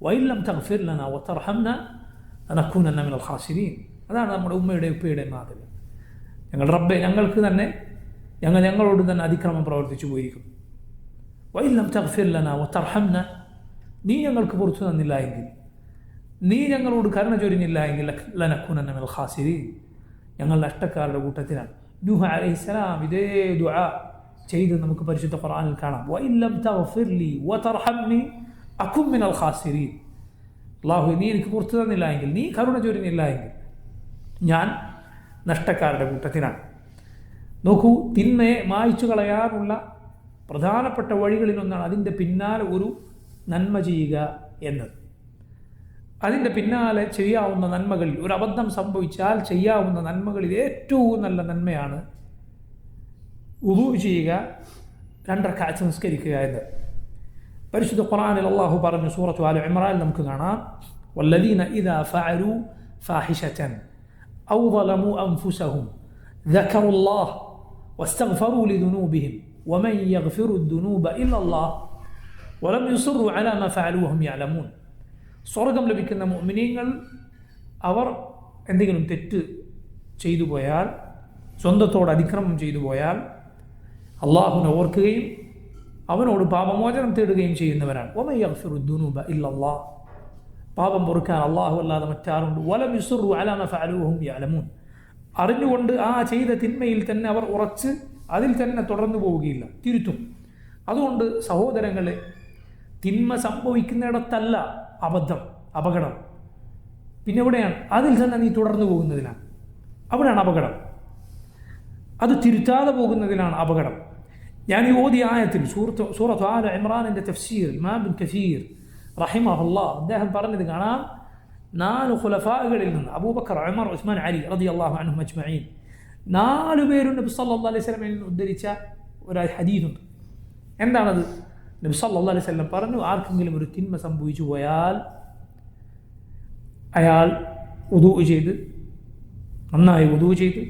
വഇൻ ലം തഗ്ഫിർ ലനാ വതർഹംനാ ലനകൂനന്ന മിനൽ ഖാസിരീൻ. അതാണ് നമ്മുടെ ഉമ്മയുടെ ഉപ്പയുടെ മാതൃക. ഞങ്ങൾ റബ്ബെ, ഞങ്ങളോട് തന്നെ അതിക്രമം പ്രവർത്തിച്ചു പോയിരിക്കുന്നു. വഇൻ ലം തഗ്ഫിർ ലനാ വതർഹംനാ, നീ ഞങ്ങൾക്ക് പുറത്തു തന്നില്ല എങ്കിൽ, നീ ഞങ്ങളോട് കരുണ ചൊരിഞ്ഞില്ല എങ്കിൽ ലനകൂനന്ന മിനൽ ഖാസിരീൻ, ഞങ്ങൾ നഷ്ടക്കാരുടെ കൂട്ടത്തിലാണ്. നൂഹ് അലൈഹിസ്സലാം ഇതേ ദുആ ചെയ്ത് നമുക്ക് പരിശുദ്ധ ഖുർആനിൽ കാണാം. വഇൻ ലം തഗ്ഫിർ ലി വതർഹംനി അകുൻ മിനൽ ഖാസിരീൻ. അല്ലാഹു, നീ എനിക്ക് പുറത്തു തന്നില്ല എങ്കിൽ, നീ കരുണ ചൊരിഞ്ഞില്ല എങ്കിൽ ഞാൻ നഷ്ടക്കാരുടെ കൂട്ടത്തിലാണ്. നോക്കൂ, തിന്മയെ മായ്ച്ചു കളയാനുള്ള പ്രധാനപ്പെട്ട വഴികളിലൊന്നാണ് അതിൻ്റെ പിന്നാലെ ഒരു നന്മ ചെയ്യുക എന്നത്. അതിൻ്റെ പിന്നാലെ ചെയ്യാവുന്ന നന്മകളിൽ ഒരു അബദ്ധം സംഭവിച്ചാൽ ചെയ്യാവുന്ന നന്മകളിൽ ഏറ്റവും നല്ല നന്മയാണ് വുദൂ ചെയ്യുക, 2 റക്അത്ത് നിസ്കരിക്കുക എന്നത്. പരിശുദ്ധ ഖുർആനിൽ അല്ലാഹു പറഞ്ഞു, സൂറത്തു ആല ഇംറാനിൽ നമുക്ക് കാണാം, വല്ലദീന ഇദാ ഫഅലൂ ഫാഹിശതൻ ഔ ളലമൂ അൻഫുസഹും ദക്കറുല്ലാഹ് വസ്തഗ്ഫറൂ ലിദുനൂബിഹിം വമൻ യഗ്ഫിറു ദുനൂബ ഇല്ലല്ലാഹ് വലം യുസിറൂ അലാ മാ ഫഅലൂ വഹും യഅലമൂൻ. സ്വർഗം ലഭിക്കുന്ന മുഅ്മിനീങ്ങൾ അവർ എന്തെങ്കിലും തെറ്റ് ചെയ്തു പോയാൽ, സ്വന്തത്തോട് അതിക്രമം ചെയ്തു പോയാൽ അള്ളാഹുവിനെ ഓർക്കുകയും അവനോട് പാപമോചനം തേടുകയും ചെയ്യുന്നവരാണ്. വമൻ യഗ്ഫിറു ദുനൂബ ഇല്ലല്ലാഹ്, പാപം പൊറുക്കാൻ അള്ളാഹു അല്ലാതെ മറ്റാരുണ്ട്. വലം യുസിറൂ അലാ മാ ഫഅലൂ വഹും യഅലമൂൻ, അറിഞ്ഞുകൊണ്ട് ആ ചെയ്ത തിന്മയിൽ തന്നെ അവർ ഉറച്ച് അതിൽ തന്നെ തുടർന്നു പോവുകയില്ല, തിരുത്തും. അതുകൊണ്ട് സഹോദരങ്ങളെ, തിന്മ സംഭവിക്കുന്നിടത്തല്ല അപകടം. പിന്നെ എവിടെയാണ്? അതിൽ തന്നെ നീ തുടർന്നു പോകുന്നതിനാണ്, അവിടെയാണ് അപകടം. അത് തിരുത്താതെ പോകുന്നതിനാണ് അപകടം. ഞാൻ ഈ ഓതിയ ആയത്തിൽ സൂറത്ത് ആല ഇംറാനിൻ്റെ തഫ്സീർ ഇമാം ഇബ്നു കസീർ റഹിമഹുല്ലാഹ് അദ്ദേഹം പറഞ്ഞത് കാണാം, 4 ഖുലഫാകളിൽ നിന്ന് അബൂബക്കർ, ഉമർ, ഉസ്മാൻ, അലി റളിയല്ലാഹു അൻഹും അജ്മഈൻ 4 പേരും നബി സല്ലല്ലാഹു അലൈഹി വസല്ലമയിൽ നിന്ന് ഉദ്ധരിച്ച ഒരു ഹദീസുണ്ട്. എന്താണത്? നബി സല്ലല്ലാഹു അലൈഹി വസല്ലം പറഞ്ഞു, ആർക്കെങ്കിലും ഒരു തിന്മ സംഭവിച്ചു പോയാൽ അയാൾ നന്നായി വുദൂ ചെയ്ത്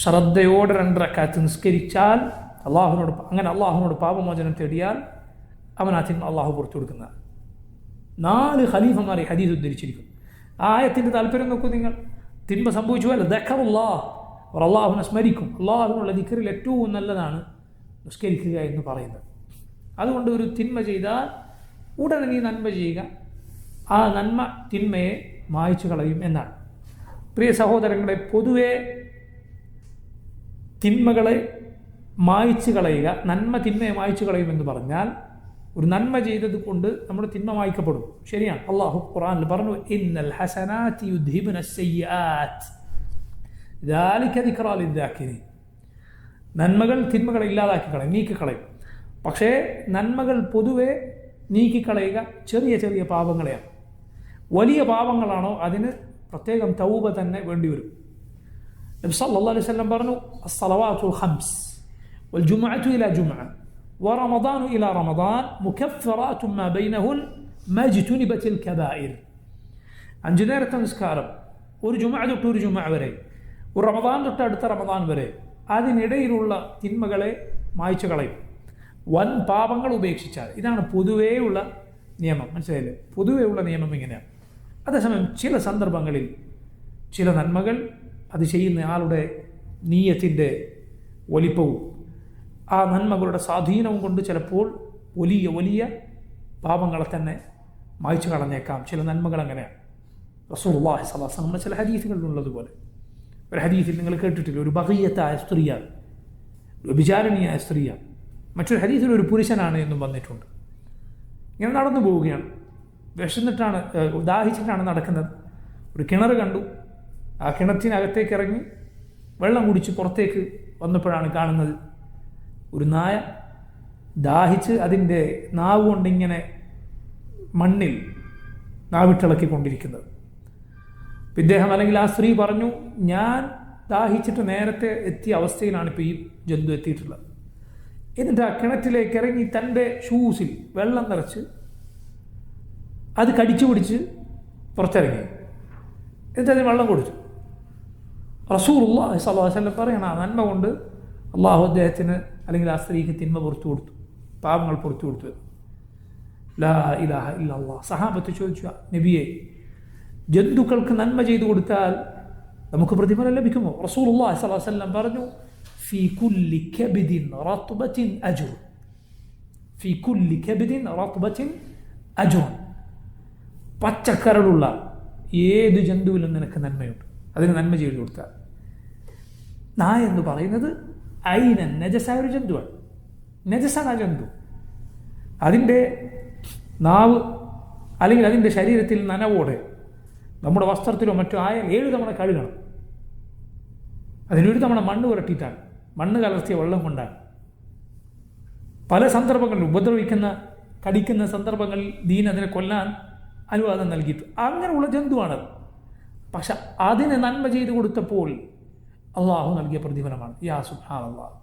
ശ്രദ്ധയോടെ 2 റക്അത്ത് നിസ്കരിച്ചാൽ അള്ളാഹുവിനോട് പാപമോചനം തേടിയാൽ അവൻ ആ തിന്മ അള്ളാഹു പുറത്തു കൊടുക്കുന്ന 4 ഖലീഫമാരെ ഹദീസ് ഉദ്ധരിച്ചിരിക്കും. ആ ആയത്തിൻ്റെ താല്പര്യം നോക്കൂ നിങ്ങൾ. തിന്മ സംഭവിച്ചു പോയാൽ ദക്കറുല്ലാഹ്, അവർ അള്ളാഹുവിനെ സ്മരിക്കും. അള്ളാഹുവിനുള്ള ദിക്റിൽ ഏറ്റവും നല്ലതാണ് നിസ്കരിക്കുക എന്ന് പറയുന്നത്. അതുകൊണ്ട് ഒരു തിന്മ ചെയ്താൽ ഉടനെ നീ നന്മ ചെയ്യുക, ആ നന്മ തിന്മയെ മായ്ച്ചു കളയും എന്നാണ്. പ്രിയ സഹോദരങ്ങളെ, പൊതുവെ തിന്മകളെ മായ്ച്ചു കളയുക, നന്മ തിന്മയെ മായ്ച്ചു കളയുമെന്ന് പറഞ്ഞാൽ ഒരു നന്മ ചെയ്തത് കൊണ്ട് നമ്മുടെ തിന്മ മായ്ക്കപ്പെടും. ശരിയാണ്. അള്ളാഹു ഖുർആനിൽ പറഞ്ഞു, ഇന്നൽ ഹസനാതി യുദ്ഹിബുന അസ്സയ്യിആത്ത് ദാലിക ദിക്റാ ലിദ്ദാക്കിരീൻ. നന്മകൾ തിന്മകളെ ഇല്ലാതാക്കി കളയും, നീക്കിക്കളയും. പക്ഷേ നന്മകൾ പൊതുവെ നീക്കിക്കളയുക ചെറിയ ചെറിയ പാപങ്ങളെയാണ്. വലിയ പാപങ്ങളാണോ അതിന് പ്രത്യേകം തൗബ തന്നെ വേണ്ടിവരും. നബി സല്ലല്ലാഹു അലൈഹി വസല്ലം പറഞ്ഞു, അസ്സലവാത്തുൽ ഖംസ് വൽ ജുമുഅതു ഇലാ ജുമുഅ വറമദാനു ഇലാ റമദാൻ മുകഫിറാത്തുൻ മാ ബൈനഹുൻ മജ്തുനിബത്തിൽ കബായിർ. 5 നേരത്തെ നിസ്കാരം, ഒരു ജുമുഅ തൊട്ട് ഒരു ജുമുഅ വരെ, ഒരു റമദാൻ തൊട്ട് അടുത്ത റമദാൻ വരെ, അതിനിടയിലുള്ള തിന്മകളെ മായ്ച്ചു കളയും, വൻ പാപങ്ങൾ ഉപേക്ഷിച്ചാൽ. ഇതാണ് പൊതുവേയുള്ള നിയമം. മനസ്സിലായില്ലേ? പൊതുവേയുള്ള നിയമം ഇങ്ങനെയാണ്. അതേസമയം ചില സന്ദർഭങ്ങളിൽ ചില നന്മകൾ അത് ചെയ്യുന്ന ആളുടെ നീയത്തിൻ്റെ വലിപ്പവും ആ നന്മകളുടെ സ്വാധീനവും കൊണ്ട് ചിലപ്പോൾ വലിയ വലിയ പാപങ്ങളെ തന്നെ മായ്ച്ചു കളഞ്ഞേക്കാം. ചില നന്മകൾ അങ്ങനെയാണ്. റസൂലുള്ളാഹി സ്വല്ലല്ലാഹു അലൈഹി വസല്ലം ചില ഹദീസുകളിലുള്ളതുപോലെ, ഒരു ഹദീസിൽ നിങ്ങൾ കേട്ടിട്ടില്ല, ഒരു ബഗിയത്തായ സ്ത്രീയാണ്, വ്യഭിചാരിണിയായ സ്ത്രീയാണ്. മറ്റൊരു ഹദീസിൽ ഒരു പുരുഷനാണ് എന്നും വന്നിട്ടുണ്ട്. ഇങ്ങനെ നടന്നു പോവുകയാണ്, വിശന്നിട്ടാണ്, ദാഹിച്ചിട്ടാണ് നടക്കുന്നത്. ഒരു കിണർ കണ്ടു. ആ കിണറ്റിനകത്തേക്ക് ഇറങ്ങി വെള്ളം കുടിച്ച് പുറത്തേക്ക് വന്നപ്പോഴാണ് കാണുന്നത് ഒരു നായ ദാഹിച്ച് അതിൻ്റെ നാവ് കൊണ്ടിങ്ങനെ മണ്ണിൽ നാവിട്ടിളക്കിക്കൊണ്ടിരിക്കുന്നത്. ഇദ്ദേഹം അല്ലെങ്കിൽ ആ സ്ത്രീ പറഞ്ഞു, ഞാൻ ദാഹിച്ചിട്ട് നേരത്തെ എത്തിയ അവസ്ഥയിലാണ് ഇപ്പോൾ ഈ ജന്തു എത്തിയിട്ടുള്ളത്. എന്നിട്ട് ആ കിണറ്റിലേക്ക് ഇറങ്ങി തൻ്റെ ഷൂസിൽ വെള്ളം നിറച്ച് അത് കടിച്ചു പിടിച്ച് പുറത്തിറങ്ങി. എന്നിട്ട് അതിന് വെള്ളം കൊടുത്തു. റസൂലുള്ളാഹി സ്വല്ലല്ലാഹു അലൈഹി വസല്ലം പറയണം, ആ നന്മ കൊണ്ട് അള്ളാഹു അദ്ദേഹത്തിന് അല്ലെങ്കിൽ ആ സ്ത്രീക്ക് തിന്മ പുറത്തു കൊടുത്തു, പാപങ്ങൾ പുറത്തു കൊടുത്തു. ലാ ഇലാഹ ഇല്ലല്ലാഹ്. സഹാബത്ത് ചോദിച്ചു, നബിയെ, ജന്തുക്കൾക്ക് നന്മ ചെയ്തു കൊടുത്താൽ നമുക്ക് പ്രതിഫലം ലഭിക്കുമോ? റസൂലുള്ളാഹി സ്വല്ലല്ലാഹു അലൈഹി വസല്ലം പറഞ്ഞു, ഫീ കുല്ലി കബദിൻ റത്ബത്തിൻ അജ്ർ. ഫീ കുല്ലി കബദിൻ റത്ബത്തിൻ അജ്ർ. പച്ചക്കരളുള്ള ഏത് ജന്തുവിലും നിനക്ക് നന്മയുണ്ട്, അതിന് നന്മ ചെയ്തു കൊടുത്താൽ. നായ എന്ന് പറയുന്നത് ഐനൻ നജസായ ഒരു ജന്തുവാണ്. നജസാണ് ആ ജന്തു. അതിൻ്റെ നാവ് അല്ലെങ്കിൽ അതിൻ്റെ ശരീരത്തിൽ നനവോടെ നമ്മുടെ വസ്ത്രത്തിലോ മറ്റോ ആയാൽ 7 തവണ കഴുകണം. അതിനൊരു തവണ മണ്ണ് പുരട്ടിയിട്ടാണ്, മണ്ണ് കലർത്തിയ വെള്ളം കൊണ്ടാണ്. പല സന്ദർഭങ്ങളിലും ഉപദ്രവിക്കുന്ന കടിക്കുന്ന സന്ദർഭങ്ങളിൽ ദീൻ അതിനെ കൊല്ലാൻ അനുവാദം നൽകിയിട്ട് അങ്ങനെയുള്ള ജന്തുവാണത്. പക്ഷെ അതിന് നന്മ ചെയ്തു കൊടുത്തപ്പോൾ അള്ളാഹു നൽകിയ പ്രതിഫലമാണ്. യാ സുബ്ഹാനല്ലാഹ്.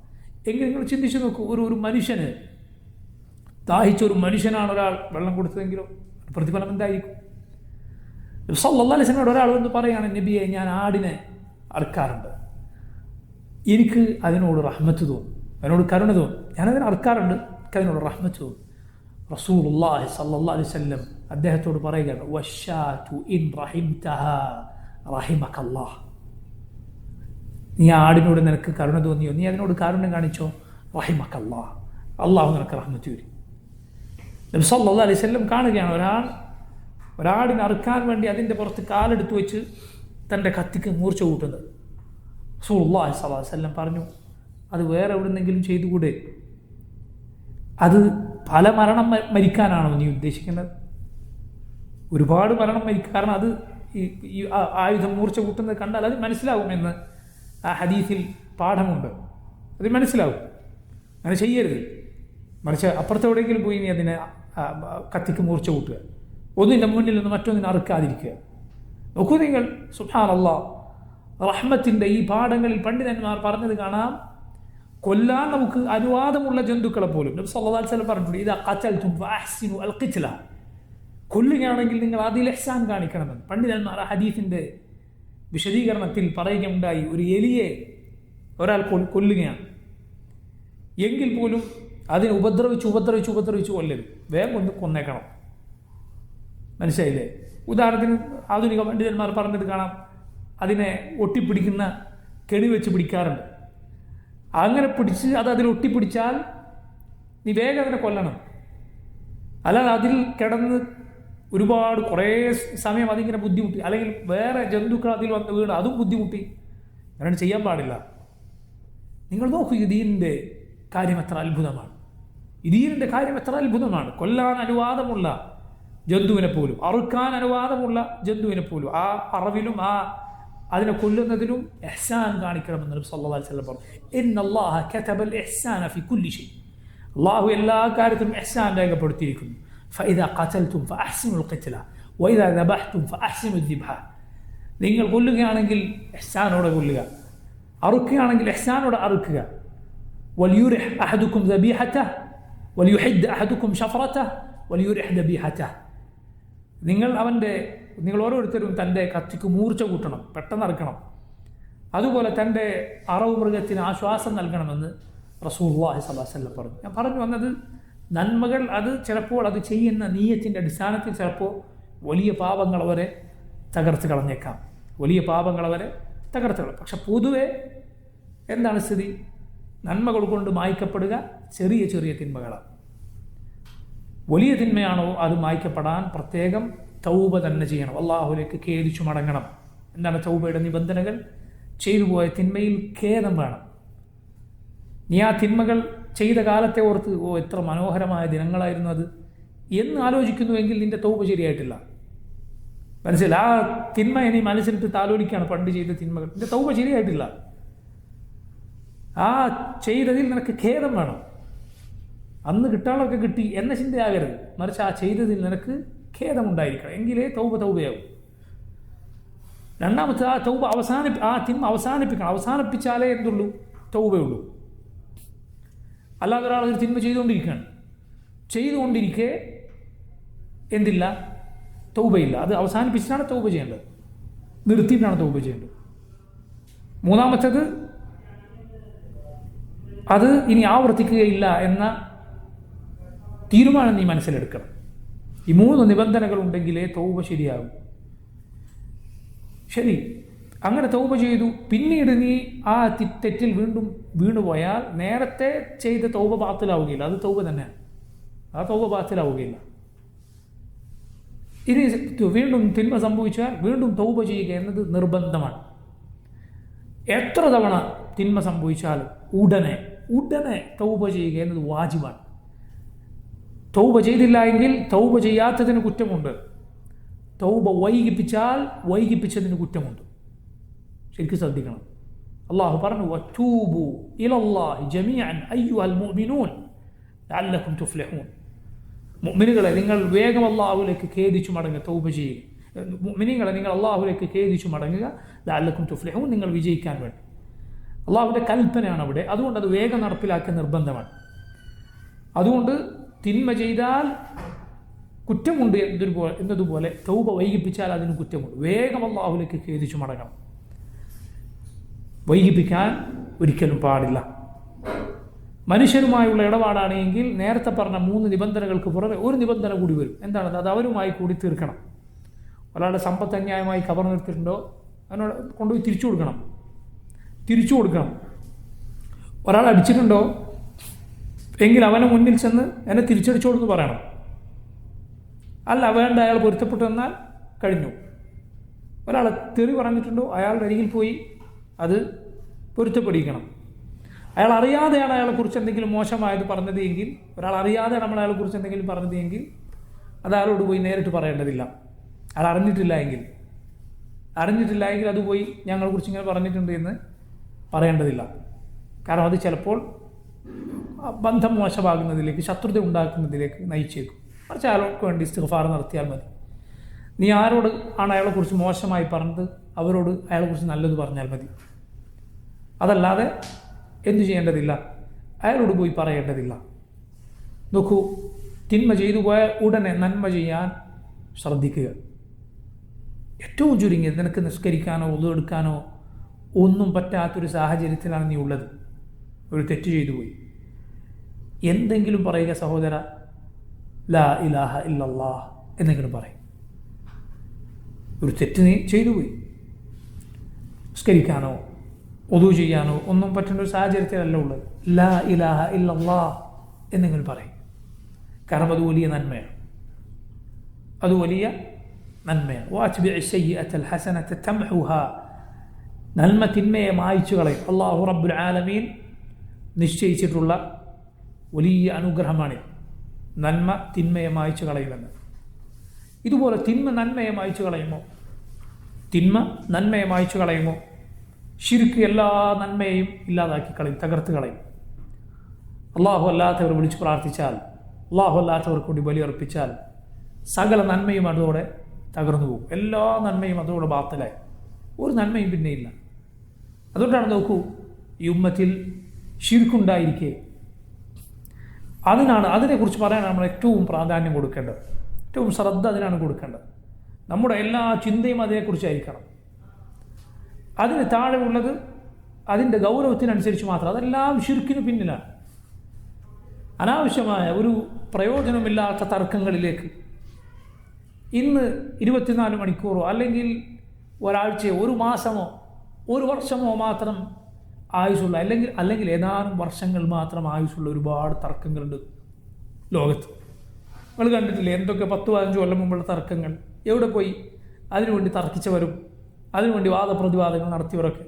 എങ്കിൽ നിങ്ങൾ ചിന്തിച്ചു നോക്കൂ, ഒരു മനുഷ്യന്, ദാഹിച്ചൊരു മനുഷ്യനാണ് ഒരാൾ വെള്ളം കൊടുത്തതെങ്കിലോ പ്രതിഫലം എന്തായിരിക്കും? സല്ലല്ലാഹു അലൈഹി വസല്ലം ഒരാൾ എന്ന് പറയുകയാണ്, നബിയെ, ഞാൻ ആടിനെ അറുക്കാറുണ്ട്, എനിക്ക് അതിനോട് റഹ്മത്ത് തോന്നും, അതിനോട് കരുണ തോന്നും, ഞാനതിനെ അറുക്കാറുണ്ട്, എനിക്ക് അതിനോട് റഹ്മത്ത് തോന്നും. റസൂലുള്ളാഹി സല്ലല്ലാഹു അലൈഹി വസല്ലം അദ്ദേഹത്തോട് പറയുകയാണ്, വശാതു ഇൻ റഹിംതഹാ റഹിമകല്ലാഹ്. നീ ആടിനോട് നിനക്ക് കരുണ തോന്നിയോ, നീ അതിനോട് കാരുണ്യം കാണിച്ചോ, റഹിമകല്ലാഹ്, അള്ളാഹു നിനക്ക് റഹ്മത്ത് വരും. നബി സല്ലല്ലാഹു അലൈഹി വസല്ലം കാണുകയാണ്, ഒരാടിനെ അറുക്കാൻ വേണ്ടി അതിൻ്റെ പുറത്ത് കാലെടുത്ത് വെച്ച് തൻ്റെ കത്തിക്ക് മൂർച്ച കൂട്ടുന്നത്. റസൂലുള്ളാഹി സ്വല്ലല്ലാഹു അലൈഹി വസല്ലം പറഞ്ഞു, അത് വേറെ എവിടുന്നെങ്കിലും ചെയ്തുകൂടെ? അത് പല മരണം മരിക്കാനാണോ നീ ഉദ്ദേശിക്കുന്നത്? ഒരുപാട് മരണം മരിക്കുക. കാരണം അത് ഈ ആയുധം മൂർച്ച കൂട്ടുന്നത് കണ്ടാൽ അത് മനസ്സിലാവുമെന്ന് ആ ഹദീസിൽ പാഠമുണ്ട്. അത് മനസ്സിലാവും. അങ്ങനെ ചെയ്യരുത്. മറിച്ച് അപ്പുറത്തെവിടെയെങ്കിലും പോയി നീ അതിനെ കത്തിക്ക് മൂർച്ച കൂട്ടുക, ഒന്നിൻ്റെ മുന്നിൽ നിന്ന് മറ്റൊന്നിനെ അറുക്കാതിരിക്കുക. നോക്കൂ നിങ്ങൾ, സുബ്ഹാനല്ലാഹ്, റഹ്മത്തിൻ്റെ ഈ പാഠങ്ങളിൽ പണ്ഡിതന്മാർ പറഞ്ഞത് കാണാം, കൊല്ലാൻ നമുക്ക് അനുവാദമുള്ള ജന്തുക്കളെ പോലും നബി സല്ലല്ലാഹു അലൈഹി വസല്ലം പറഞ്ഞിട്ടുണ്ട്, ഇദാ ഖതൽതും ഫഅഹ്സിനു അൽ ഖിത്ല. കൊല്ലുകയാണെങ്കിൽ നിങ്ങൾ അതിൽ ഇഹ്സാൻ കാണിക്കണമെന്ന് പണ്ഡിതന്മാർ ആ ഹദീസിൻ്റെ വിശദീകരണത്തിൽ പറയുകയുണ്ടായി. ഒരു എലിയെ ഒരാൾ കൊല്ലുകയാണ് എങ്കിൽ പോലും അതിനെ ഉപദ്രവിച്ച് കൊല്ലരുത്, വേഗം ഒന്ന് കൊന്നേക്കണം. മനസ്സിലായില്ലേ? ഉദാഹരണത്തിന് ആധുനിക പണ്ഡിതന്മാർ പറഞ്ഞത് കാണാം, അതിനെ ഒട്ടിപ്പിടിക്കുന്ന കെണി വെച്ച് പിടിക്കാറുണ്ട്. അങ്ങനെ പിടിച്ച് അതിൽ ഒട്ടിപ്പിടിച്ചാൽ നീ വേഗം അതിനെ കൊല്ലണം. അല്ലാതെ അതിൽ കിടന്ന് കുറേ സമയം അതിങ്ങനെ ബുദ്ധിമുട്ടി, അല്ലെങ്കിൽ വേറെ ജന്തുക്കൾ അതിൽ വന്ന് വീണ് അതും ബുദ്ധിമുട്ടി, അങ്ങനെ ചെയ്യാൻ പാടില്ല. നിങ്ങൾ നോക്കൂ, ഈ ദീനിൻ്റെ കാര്യം എത്ര അത്ഭുതമാണ്. ഈ ദീനിൻ്റെ കാര്യം എത്ര അത്ഭുതമാണ്. കൊല്ലാൻ അനുവാദമുള്ള ജന്തുവിനെ പോലും, അറുക്കാൻ അനുവാദമുള്ള ജന്തുവിനെ പോലും ആ അറവിലും അതിനെ കൊല്ലുന്നതിലും ഇഹ്സാൻ കാണിക്കണമെന്ന് നബി സല്ലല്ലാഹു അലൈഹി വസല്ലം പറഞ്ഞു. ഇന്നല്ലാഹ കതബൽ ഇഹ്സാന ഫി കുല്ലി ഷൈ. അല്ലാഹു എല്ലാ കാര്യത്തിലും ഇഹ്സാൻ രേഖപ്പെടുത്തിയിരിക്കുന്നു. ഫഇദാ ഖതൽതും ഫഅഹ്സിനുൽ ഖിത്ല വഇദാ ദബഹ്തും ഫഅഹ്സിനുൽ ദിബ്ഹ. നിങ്ങൾ കൊല്ലുകയാണെങ്കിൽ ഇഹ്സാനോടെ കൊല്ലുക, അറുക്കുകയാണെങ്കിൽ ഇഹ്സാനോടെ അറുക്കുക. വലിയുരിഹ് അഹദുക്കും ദബീഹതഹ വലിയുഹിദ് അഹദുക്കും ശഫറതഹ വലിയുരിഹ് ദബീഹതഹ. നിങ്ങൾ ഓരോരുത്തരും തൻ്റെ കത്തിക്ക് മൂർച്ച കൂട്ടണം, പെട്ടെന്ന് അറുക്കണം. അതുപോലെ തൻ്റെ അറവ് മൃഗത്തിന് ആശ്വാസം നൽകണമെന്ന് റസൂലുള്ളാഹി സ്വല്ലല്ലാഹു അലൈഹി വസല്ലം പറഞ്ഞു. ഞാൻ പറഞ്ഞു വന്നത്, നന്മകൾ അത് ചിലപ്പോൾ അത് ചെയ്യുന്ന നീയത്തിൻ്റെ അടിസ്ഥാനത്തിൽ ചിലപ്പോൾ വലിയ പാപങ്ങൾ വരെ തകർത്ത് കളഞ്ഞേക്കാം, പക്ഷെ പൊതുവെ എന്താണ് സ്ഥിതി? നന്മകൾ കൊണ്ട് മായ്ക്കപ്പെടുക ചെറിയ ചെറിയ തിന്മകളാണ്. വലിയ തിന്മയാണോ അത് മായ്ക്കപ്പെടാൻ പ്രത്യേകം തൗബ തന്നെ ചെയ്യണം, അള്ളാഹുലേക്ക് ഖേദിച്ചു മടങ്ങണം. എന്താണ് തൗബയുടെ നിബന്ധനകൾ? ചെയ്തു പോയ തിന്മയിൽ ഖേദം വേണം. നീ ആ തിന്മകൾ ചെയ്ത കാലത്തെ ഓർത്ത് എത്ര മനോഹരമായ ദിനങ്ങളായിരുന്നു അത് എന്ന് ആലോചിക്കുന്നുവെങ്കിൽ നിന്റെ തൗബ ശരിയായിട്ടില്ല. മനസ്സിൽ ആ തിന്മ നീ മനസ്സിലിട്ട് താലോലിക്കുകയാണ്, പണ്ട് ചെയ്ത തിന്മകൾ, നിന്റെ തൗബ ശരിയായിട്ടില്ല. ആ ചെയ്തതിൽ നിനക്ക് ഖേദം വേണം. അന്ന് കിട്ടാളൊക്കെ കിട്ടി എന്ന ചിന്തയാകരുത്, മറിച്ച് ആ ചെയ്തതിൽ നിനക്ക് ഖേദമുണ്ടായിരിക്കണം, എങ്കിലേ തൗബയാവും. രണ്ടാമത്തെ ആ തൗബ ആ തിന്മ അവസാനിപ്പിക്കണം. അവസാനിപ്പിച്ചാലേ എന്തുള്ളൂ? തൗബയുള്ളൂ. അല്ലാതെ ഒരാൾ ഒരു തിന്മ ചെയ്തുകൊണ്ടിരിക്കെ എന്തില്ല? തൗബയില്ല. അത് അവസാനിപ്പിച്ചിട്ടാണ് തൗബ ചെയ്യേണ്ടത്, നിർത്തിയിട്ടാണ് തൗബ ചെയ്യേണ്ടത്. മൂന്നാമത്തേത്, അത് ഇനി ആവർത്തിക്കുകയില്ല എന്ന തീരുമാനം നീ മനസ്സിലെടുക്കണം. ഈ 3 നിബന്ധനകൾ ഉണ്ടെങ്കിലേ തൗബ ശരിയാകും. ശരി, അങ്ങനെ തൗബ ചെയ്തു, പിന്നീട് നീ ആ തെറ്റിൽ വീണ്ടും വീണുപോയാൽ നേരത്തെ ചെയ്ത തൗബ ബാത്തിലാവുകയില്ല, അത് തൗബ തന്നെയാണ്, ആ തൗബ ബാത്തിലാവുകയില്ല. ഇനി വീണ്ടും തിന്മ സംഭവിച്ചാൽ വീണ്ടും തൗബ ചെയ്യുക എന്നത് നിർബന്ധമാണ്. എത്ര തവണ തിന്മ സംഭവിച്ചാലും ഉടനെ തൗബ ചെയ്യുക എന്നത് വാജിബാണ്. തൗബ ചെയ്തില്ല എങ്കിൽ തൗബ ചെയ്യാത്തതിന് കുറ്റമുണ്ട്, തൗബ വൈകിപ്പിച്ചതിന് കുറ്റമുണ്ട്. ശരിക്കും ശ്രദ്ധിക്കണം. അള്ളാഹു പറഞ്ഞു, വതൂബു ഇലല്ലാഹി ജമീഅൻ അയ്യുഹൽ മുഅ്മിനൂൻ ലഅല്ലകും തുഫ്ലിഹൂൻ. മുഅ്മിനുകളെ, നിങ്ങൾ വേഗം അള്ളാഹുവിലേക്ക് ഖേദിച്ചു മടങ്ങുക, തൗബ ചെയ്യുക. മുഅ്മിനീങ്ങളെ, നിങ്ങൾ അള്ളാഹുവിലേക്ക് ഖേദിച്ചു മടങ്ങുക, ലഅല്ലകും തുഫ്ലിഹൂൻ, നിങ്ങൾ വിജയിക്കാൻ വേണ്ടി. അള്ളാഹുവിൻ്റെ കൽപ്പനയാണ് അവിടെ, അതുകൊണ്ട് അത് വേഗം നടപ്പിലാക്കിയ നിർബന്ധമാണ്. അതുകൊണ്ട് തിന്മ ചെയ്താൽ കുറ്റമുണ്ട് എന്നതുപോലെ തൗബ വൈകിപ്പിച്ചാൽ അതിന് കുറ്റമുണ്ട്. വേഗം അള്ളാഹുവിലേക്ക് ഖേദിച്ചു മടങ്ങണം, വൈകിപ്പിക്കാൻ ഒരിക്കലും പാടില്ല. മനുഷ്യരുമായുള്ള ഇടപാടാണെങ്കിൽ നേരത്തെ പറഞ്ഞ 3 നിബന്ധനകൾക്ക് പുറമെ ഒരു നിബന്ധന കൂടി വരും. എന്താണത്? അത് അവരുമായി കൂടി തീർക്കണം. ഒരാളുടെ സമ്പത്ത് അന്യായമായി കവർന്നെടുത്തിട്ടുണ്ടോ അതിനോട് കൊണ്ടുപോയി തിരിച്ചു കൊടുക്കണം. ഒരാൾ അടിച്ചിട്ടുണ്ടോ എങ്കിൽ അവനെ മുന്നിൽ ചെന്ന് എന്നെ തിരിച്ചടിച്ചോളെന്ന് പറയണം. അല്ല, വേണ്ട, അയാൾ പൊരുത്തപ്പെട്ടു എന്നാൽ കഴിഞ്ഞു. ഒരാൾ തെറി പറഞ്ഞിട്ടുണ്ടോ അയാളുടെ അരികിൽ പോയി അത് പൊരുത്തപ്പെടിക്കണം. അയാൾ അറിയാതെയാണ് അയാളെക്കുറിച്ച് എന്തെങ്കിലും മോശമായത് പറഞ്ഞത് എങ്കിൽ, ഒരാൾ അറിയാതെ നമ്മൾ അയാളെക്കുറിച്ച് എന്തെങ്കിലും പറഞ്ഞത് എങ്കിൽ അത് അയാളോട് പോയി നേരിട്ട് പറയേണ്ടതില്ല. അയാൾ അറിഞ്ഞിട്ടില്ല എങ്കിൽ അത് പോയി ഞങ്ങളെക്കുറിച്ച് ഇങ്ങനെ പറഞ്ഞിട്ടുണ്ട് എന്ന് പറയേണ്ടതില്ല. കാരണം അത് ചിലപ്പോൾ ബന്ധം മോശമാകുന്നതിലേക്ക്, ശത്രുത ഉണ്ടാക്കുന്നതിലേക്ക് നയിച്ചേക്കും. മറിച്ച് അയാൾക്ക് വേണ്ടി ഇസ്തിഗ്ഫാർ നടത്തിയാൽ മതി. നീ ആരോട് ആണ് അയാളെക്കുറിച്ച് മോശമായി പറഞ്ഞത് അവരോട് അയാളെക്കുറിച്ച് നല്ലത് പറഞ്ഞാൽ മതി. അതല്ലാതെ എന്തു ചെയ്യേണ്ടതില്ല? അയാളോട് പോയി പറയേണ്ടതില്ല. നോക്കൂ, തിന്മ ചെയ്തു പോയാൽ ഉടനെ നന്മ ചെയ്യാൻ ശ്രദ്ധിക്കുക. ഏറ്റവും ചുരുങ്ങിയത് നിനക്ക് നിസ്കരിക്കാനോ ഉളു എടുക്കാനോ ഒന്നും പറ്റാത്തൊരു സാഹചര്യത്തിലാണ് നീ ഉള്ളത്. ഒരു തെറ്റ് ചെയ്തു പോയി, എന്തെങ്കിലും പറയുക സഹോദര, ലാ ഇലാഹ ഇല്ലല്ലാഹ് എന്തെങ്കിലും പറയും. ഒരു തെറ്റ് നീ ചെയ്തു പോയി, നിസ്കരിക്കാനോ ഉളു ചെയ്യാനോ ഒന്നും പറ്റുന്ന ഒരു സാഹചര്യത്തിലല്ല ഉള്ളത്. ലാ ഇലാഹ ഇല്ലല്ലാഹ് എന്തെങ്കിലും പറയും. കാരണം അത് വലിയ നന്മയാണ്. വഅത്ബിഇ സയ്യിഅത്തൽ ഹസനത തംഹുഹാ. നന്മ തിന്മയെ മായ്ച്ചു കളയും. അല്ലാഹു റബ്ബുൽ ആലമീൻ നിശ്ചയിച്ചിട്ടുള്ള വലിയ അനുഗ്രഹമാണ് നന്മ തിന്മയെ മായ്ച്ചു കളയുമെന്ന്. ഇതുപോലെ തിന്മ നന്മയെ മായ്ച്ചു കളയുമോ? ശിർക്ക് എല്ലാ നന്മയെയും ഇല്ലാതാക്കി കളയും, തകർത്ത് കളയും. അള്ളാഹു അല്ലാത്തവർ വിളിച്ചു പ്രാർത്ഥിച്ചാൽ, അള്ളാഹു അല്ലാത്തവർക്ക് വേണ്ടി ബലിയർപ്പിച്ചാൽ സകല നന്മയും അതോടെ തകർന്നു പോകും. എല്ലാ നന്മയും അതോടെ ബാത്തിലായി, ഒരു നന്മയും പിന്നെയില്ല. അതുകൊണ്ടാണ് നോക്കൂ, ഈ ഉമ്മത്തിൽ ശിർക്കുണ്ടായിരിക്കെ അതിനെക്കുറിച്ച് പറയാൻ നമ്മൾ ഏറ്റവും പ്രാധാന്യം കൊടുക്കേണ്ടത്, ഏറ്റവും ശ്രദ്ധ അതിനാണ് കൊടുക്കേണ്ടത്. നമ്മുടെ എല്ലാ ചിന്തയും അതിനെക്കുറിച്ചായിരിക്കണം. അതിന് താഴെ ഉള്ളത് അതിൻ്റെ ഗൗരവത്തിനനുസരിച്ച് മാത്രം. അതെല്ലാം ശിർക്കിന് പിന്നിലാണ്. അനാവശ്യമായ ഒരു പ്രയോജനമില്ലാത്ത തർക്കങ്ങളിലേക്ക് ഇന്ന് 24 മണിക്കൂറോ അല്ലെങ്കിൽ ഒരാഴ്ചയോ ഒരു മാസമോ ഒരു വർഷമോ മാത്രം ആയുസ്സുള്ള അല്ലെങ്കിൽ ഏതാനും വർഷങ്ങൾ മാത്രം ആയുസ്സുള്ള ഒരുപാട് തർക്കങ്ങളുണ്ട് ലോകത്ത്. നിങ്ങൾ കണ്ടിട്ടില്ലേ എന്തൊക്കെ 10-15 കൊല്ലം മുമ്പുള്ള തർക്കങ്ങൾ? എവിടെ പോയി? അതിനുവേണ്ടി തർക്കിച്ചവരും അതിനുവേണ്ടി വാദപ്രതിവാദങ്ങൾ നടത്തിയവരൊക്കെ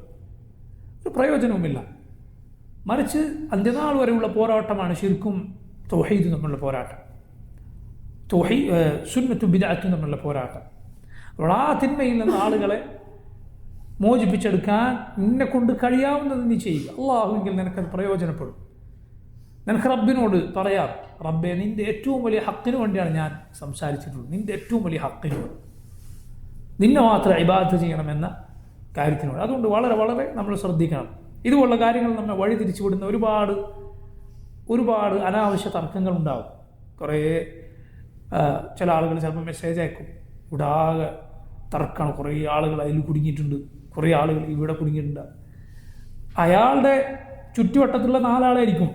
ഒരു പ്രയോജനവുമില്ല. മറിച്ച് അന്ത്യനാൾ വരെയുള്ള പോരാട്ടമാണ് ശിർക്കും തൗഹീദും തമ്മിലുള്ള പോരാട്ടം, സുന്നത്തും ബിദ്അത്തും തമ്മിലുള്ള പോരാട്ടം. അപ്പോൾ ആ തിന്മയിൽ നിന്ന് ആളുകളെ മോചിപ്പിച്ചെടുക്കാൻ നിന്നെ കൊണ്ട് കഴിയാവുന്നത് നീ ചെയ്യുക. അള്ളാഹുവെങ്കിൽ നിനക്കത് പ്രയോജനപ്പെടും. നിനക്ക് റബ്ബിനോട് പറയാം, റബ്ബെ നിൻ്റെ ഏറ്റവും വലിയ ഹക്കിന് വേണ്ടിയാണ് ഞാൻ സംസാരിച്ചിട്ടുള്ളത്, നിൻ്റെ ഏറ്റവും വലിയ ഹക്കിന് വേണ്ടി നിന്നെ മാത്രം ഇബാദത്ത് ചെയ്യണമെന്ന കാര്യത്തിനോട്. അതുകൊണ്ട് വളരെ വളരെ നമ്മൾ ശ്രദ്ധിക്കണം. ഇതുപോലുള്ള കാര്യങ്ങൾ നമ്മെ വഴി തിരിച്ചുവിടുന്ന ഒരുപാട് അനാവശ്യ തർക്കങ്ങൾ ഉണ്ടാകും. കുറേ ചില ആളുകൾ ചിലപ്പോൾ മെസ്സേജ് അയക്കും, ഇവിടെ ആകെ തർക്കമാണ്, കുറേ ആളുകൾ അതിൽ കുടുങ്ങിയിട്ടുണ്ട്, കുറേ ആളുകൾ ഇവിടെ കുടുങ്ങിയിട്ടുണ്ട്. അയാളുടെ ചുറ്റുവട്ടത്തുള്ള 4 ആളായിരിക്കും,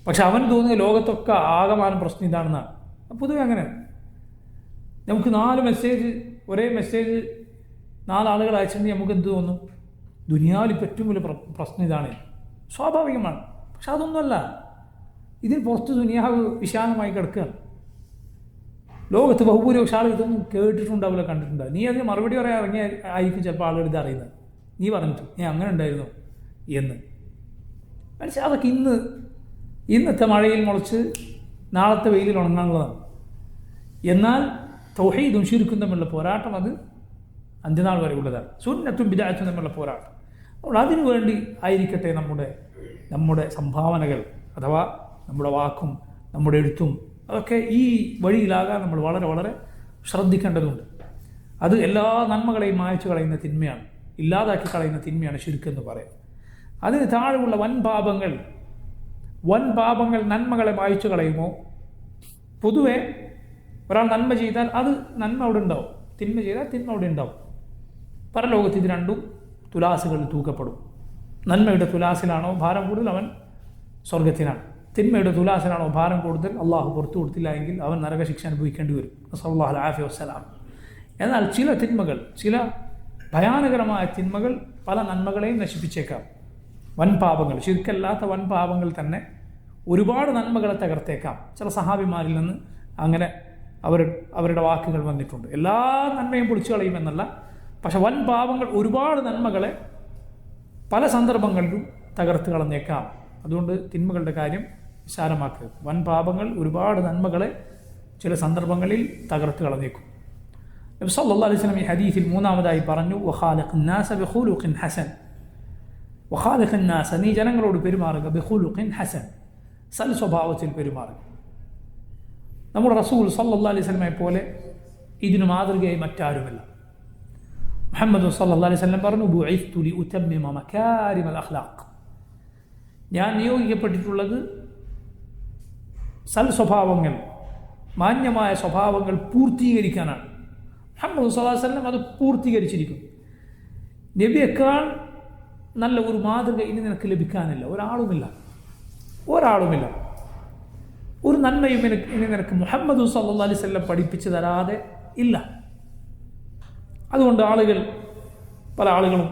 പക്ഷെ അവൻ തോന്നുന്ന ലോകത്തൊക്കെ ആകമാനം പ്രശ്നം ഇതാണെന്നാണ്. പൊതുവെ അങ്ങനെ നമുക്ക് 4 മെസ്സേജ് ഒരേ മെസ്സേജ് 4 ആളുകൾ അയച്ചിട്ടുണ്ടെങ്കിൽ നമുക്ക് എന്ത് തോന്നും? ദുനിയാവിൽ ഇപ്പോൾ ഏറ്റവും വലിയ പ്രശ്നം ഇതാണ്. സ്വാഭാവികമാണ്. പക്ഷെ അതൊന്നുമല്ല, ഇതിന് പുറത്ത് ദുനിയാവ് വിശാലമായി കിടക്കുകയാണ്. ലോകത്ത് ബഹുഭൂരിപക്ഷ ആളുകൾ ഇതൊന്നും കേട്ടിട്ടുണ്ടാവില്ല, കണ്ടിട്ടുണ്ടാവില്ല. നീ അതിന് മറുപടി പറയാൻ ഇറങ്ങിയ ആയിരിക്കും ചിലപ്പോൾ ആളുകൾ ഇത് അറിയുന്നത്. നീ പറഞ്ഞിട്ട് നീ അങ്ങനെ ഉണ്ടായിരുന്നു എന്ന് മനസ്സിൽ. അതൊക്കെ ഇന്നത്തെ മഴയിൽ മുളച്ച് നാളത്തെ വെയിലിൽ ഉണങ്ങാനുള്ളതാണ്. എന്നാൽ തൗഹീദും ശിർക്കും തമ്മിലുള്ള പോരാട്ടം അത് അന്ത്യനാൾ വരെ ഉള്ളതാണ്. സുന്നത്തും ബിദ്അത്തും തമ്മിലുള്ള പോരാട്ടം. അപ്പോൾ അതിനു വേണ്ടി ആയിരിക്കട്ടെ നമ്മുടെ സംഭാവനകൾ, അഥവാ നമ്മുടെ വാക്കും നമ്മുടെ എഴുത്തും അതൊക്കെ ഈ വഴിയിലാകാൻ നമ്മൾ വളരെ വളരെ ശ്രദ്ധിക്കേണ്ടതുണ്ട്. അത് എല്ലാ നന്മകളെയും മായ്ച്ചു കളയുന്ന തിന്മയാണ്, ഇല്ലാതാക്കി കളയുന്ന തിന്മയാണ് ശിർക്ക് എന്ന് പറയുന്നത്. അതിന് താഴെയുള്ള വൻ പാപങ്ങൾ നന്മകളെ മായ്ച്ചു കളയുമോ? പൊതുവെ ഒരാൾ നന്മ ചെയ്താൽ അത് നന്മ അവിടെ ഉണ്ടാവും, തിന്മ ചെയ്താൽ തിന്മ അവിടെ ഉണ്ടാവും. പരലോകത്ത് ഇത് രണ്ടും തുലാസുകളിൽ തൂക്കപ്പെടും. നന്മയുടെ തുലാസിലാണോ ഭാരം കൂടുതൽ അവൻ സ്വർഗത്തിനാണ്, തിന്മയുടെ തുലാസിലാണോ ഭാരം കൂടുതൽ അള്ളാഹു പുറത്തു കൊടുത്തില്ല എങ്കിൽ അവൻ നരകശിക്ഷ അനുഭവിക്കേണ്ടി വരും. നസ്അലുല്ലാഹൽ ആഫിയ വസ്സലാം. എന്നാൽ ചില ഭയാനകരമായ തിന്മകൾ പല നന്മകളെയും നശിപ്പിച്ചേക്കാം. വൻപാപങ്ങൾ, ശിർക്കല്ലാത്ത വൻപാപങ്ങൾ തന്നെ ഒരുപാട് നന്മകളെ തകർത്തേക്കാം. ചില സഹാബിമാരിൽ നിന്ന് അങ്ങനെ അവരുടെ വാക്കുകൾ വന്നിട്ടുണ്ട്. എല്ലാ നന്മയും പൊളിച്ചു കളയുമെന്നല്ല, പക്ഷെ വൻപാപങ്ങൾ ഒരുപാട് നന്മകളെ പല സന്ദർഭങ്ങളിലും തകർത്ത് കളഞ്ഞേക്കാം. അതുകൊണ്ട് തിന്മകളുടെ കാര്യം വിശാലമാക്കുക. വൻപാപങ്ങൾ ഒരുപാട് നന്മകളെ ചില സന്ദർഭങ്ങളിൽ തകർത്ത് കളഞ്ഞേക്കും. നബി സല്ലല്ലാഹു അലൈഹി വസല്ലം ഈ ഹദീസിൽ മൂന്നാമതായി പറഞ്ഞു, വഖാലിഖൻ നാസ ബിഖുലുഖിൻ ഹസൻ. വഖാലിഖൻ നാസ, നീ ജനങ്ങളോട് പെരുമാറുക, ബിഖുലുഖിൻ ഹസൻ, സൽ സ്വഭാവത്തിൽ പെരുമാറുക. നമ്മുടെ റസൂൽ സല്ലല്ലാഹു അലൈഹി വസല്ലമയെ പോലെ ഇതിന് മാതൃകയായി മറ്റാരുമില്ല. മുഹമ്മദ് സല്ലല്ലാഹു അലൈഹി വസല്ലം പറഞ്ഞു, ബുഇസ്തു ലിഉതമ്മിമ മകാരിമൽ അഖ്ലാഖ്, ഞാൻ നിയോഗിക്കപ്പെട്ടിട്ടുള്ളത് സൽ സ്വഭാവങ്ങൾ, മാന്യമായ സ്വഭാവങ്ങൾ പൂർത്തീകരിക്കാനാണ്. മുഹമ്മദ് സല്ലല്ലാഹു അലൈഹി വസല്ലം അത് പൂർത്തീകരിച്ചിരിക്കും. നബിയേക്കാൾ നല്ല ഒരു മാതൃക ഇനി നിനക്ക് ലഭിക്കാനില്ല, ഒരാളുമില്ല. ഒരു നന്മയും ഇനി നിനക്ക് മുഹമ്മദ് സല്ലല്ലാഹു അലൈഹി വസല്ലം പഠിപ്പിച്ചു തരാതെ ഇല്ല. അതുകൊണ്ട് പല ആളുകളും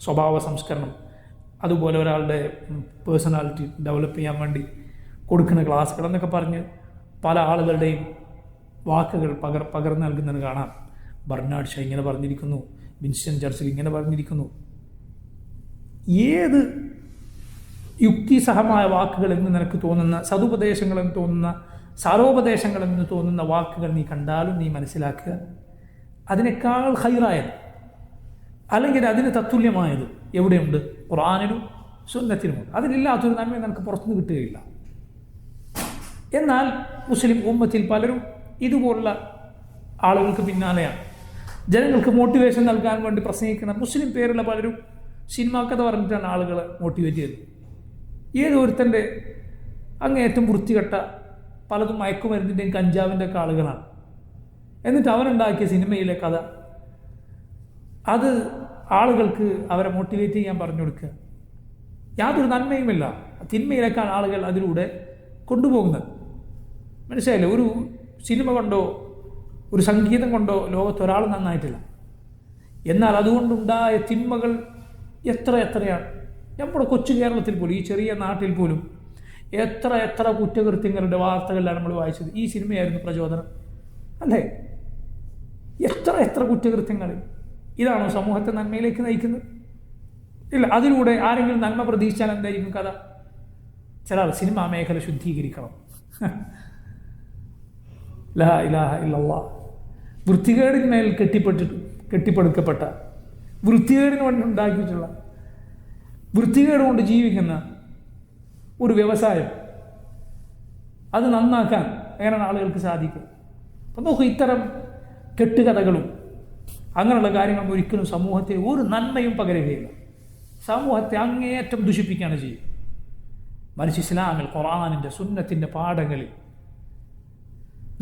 സ്വഭാവ സംസ്കരണം, അതുപോലെ ഒരാളുടെ പേഴ്സണാലിറ്റി ഡെവലപ്പ് ചെയ്യാൻ വേണ്ടി കൊടുക്കുന്ന ക്ലാസ്സുകൾ എന്നൊക്കെ പറഞ്ഞ് പല ആളുകളുടെയും വാക്കുകൾ പകർന്നു നൽകുന്നത് കാണാം. ബർണാഡ് ഷാ ഇങ്ങനെ പറഞ്ഞിരിക്കുന്നു, വിൻസ്റ്റൺ ചർച്ചിൽ ഇങ്ങനെ പറഞ്ഞിരിക്കുന്നു. ഏത് യുക്തിസഹമായ വാക്കുകളെന്ന് നിനക്ക് തോന്നുന്ന, സതുപദേശങ്ങളെന്ന് തോന്നുന്ന, സാരോപദേശങ്ങളെന്ന് തോന്നുന്ന വാക്കുകൾ നീ കണ്ടാലും നീ മനസ്സിലാക്കുക, അതിനേക്കാൾ ഖൈറായത് അല്ലെങ്കിൽ അതിന് തത്തുല്യമായത് എവിടെയുണ്ട്? ഖുർആനിലും സുന്നത്തിനുമുണ്ട്. അതിലില്ലാത്തൊരു നന്മ നിനക്ക് പുറത്തുനിന്ന് കിട്ടുകയില്ല. എന്നാൽ മുസ്ലിം ഉമ്മത്തിൽ പലരും ഇതുപോലുള്ള ആളുകൾക്ക് പിന്നാലെയാണ്. ജനങ്ങൾക്ക് മോട്ടിവേഷൻ നൽകാൻ വേണ്ടി പ്രസംഗിക്കുന്ന മുസ്ലിം പേരുള്ള പലരും സിനിമാ കഥ പറഞ്ഞിട്ടാണ് ആളുകളെ മോട്ടിവേറ്റ് ചെയ്തത്. ഏതൊരുത്തൻ്റെ അങ്ങേയറ്റം വൃത്തികെട്ട പലതും മയക്കുമരുന്നിൻ്റെയും കഞ്ചാവിൻ്റെ ഒക്കെ ആളുകളാണ്. എന്നിട്ട് അവനുണ്ടാക്കിയ സിനിമയിലെ കഥ അത് ആളുകൾക്ക് അവരെ മോട്ടിവേറ്റ് ചെയ്യാൻ പറഞ്ഞു കൊടുക്കുക. യാതൊരു നന്മയുമില്ല, തിന്മയിലേക്കാണ് ആളുകൾ അതിലൂടെ കൊണ്ടുപോകുന്നത്. മനസ്സിലായില്ലേ? ഒരു സിനിമ കൊണ്ടോ ഒരു സംഗീതം കൊണ്ടോ ലോകത്തൊരാൾ നന്നായിട്ടില്ല. എന്നാൽ അതുകൊണ്ടുണ്ടായ തിന്മകൾ എത്രയാണ്. നമ്മുടെ കൊച്ചു കേരളത്തിൽ പോലും, ഈ ചെറിയ നാട്ടിൽ പോലും എത്ര എത്ര കുറ്റകൃത്യങ്ങളുടെ വാർത്തകളിലാണ് നമ്മൾ വായിച്ചത്. ഈ സിനിമയായിരുന്നു പ്രചോദനം അല്ലേ? എത്ര എത്ര കുറ്റകൃത്യങ്ങൾ. ഇതാണോ സമൂഹത്തെ നന്മയിലേക്ക് നയിക്കുന്നത്? ഇല്ല. അതിലൂടെ ആരെങ്കിലും നന്മ പ്രതീക്ഷിച്ചാൽ എന്തായിരിക്കും കഥ? ചില സിനിമാ മേഖല ശുദ്ധീകരിക്കണം. ലാ ഇലാഹ ഇല്ലല്ലാഹ്. വൃത്തികേടിന്മേൽ കെട്ടിപ്പടുക്കപ്പെട്ട, വൃത്തികേടിന് വേണ്ടി ഉണ്ടാക്കിയിട്ടുള്ള, വൃത്തികേട് കൊണ്ട് ജീവിക്കുന്ന ഒരു വ്യവസായം, അത് നന്നാക്കാൻ എങ്ങനെയാണ് ആളുകൾക്ക് സാധിക്കും? അപ്പം നോക്കൂ, ഇത്തരം കെട്ടുകഥകളും അങ്ങനെയുള്ള കാര്യങ്ങളും ഒരിക്കലും സമൂഹത്തെ ഒരു നന്മയും പകരുകയില്ല. സമൂഹത്തെ അങ്ങേയറ്റം ദുഷിപ്പിക്കുകയാണ് ചെയ്യും. മറിച്ച് ഇസ്ലാമിൽ ഖുർആനിൻ്റെ സുന്നത്തിൻ്റെ പാഠങ്ങളിൽ,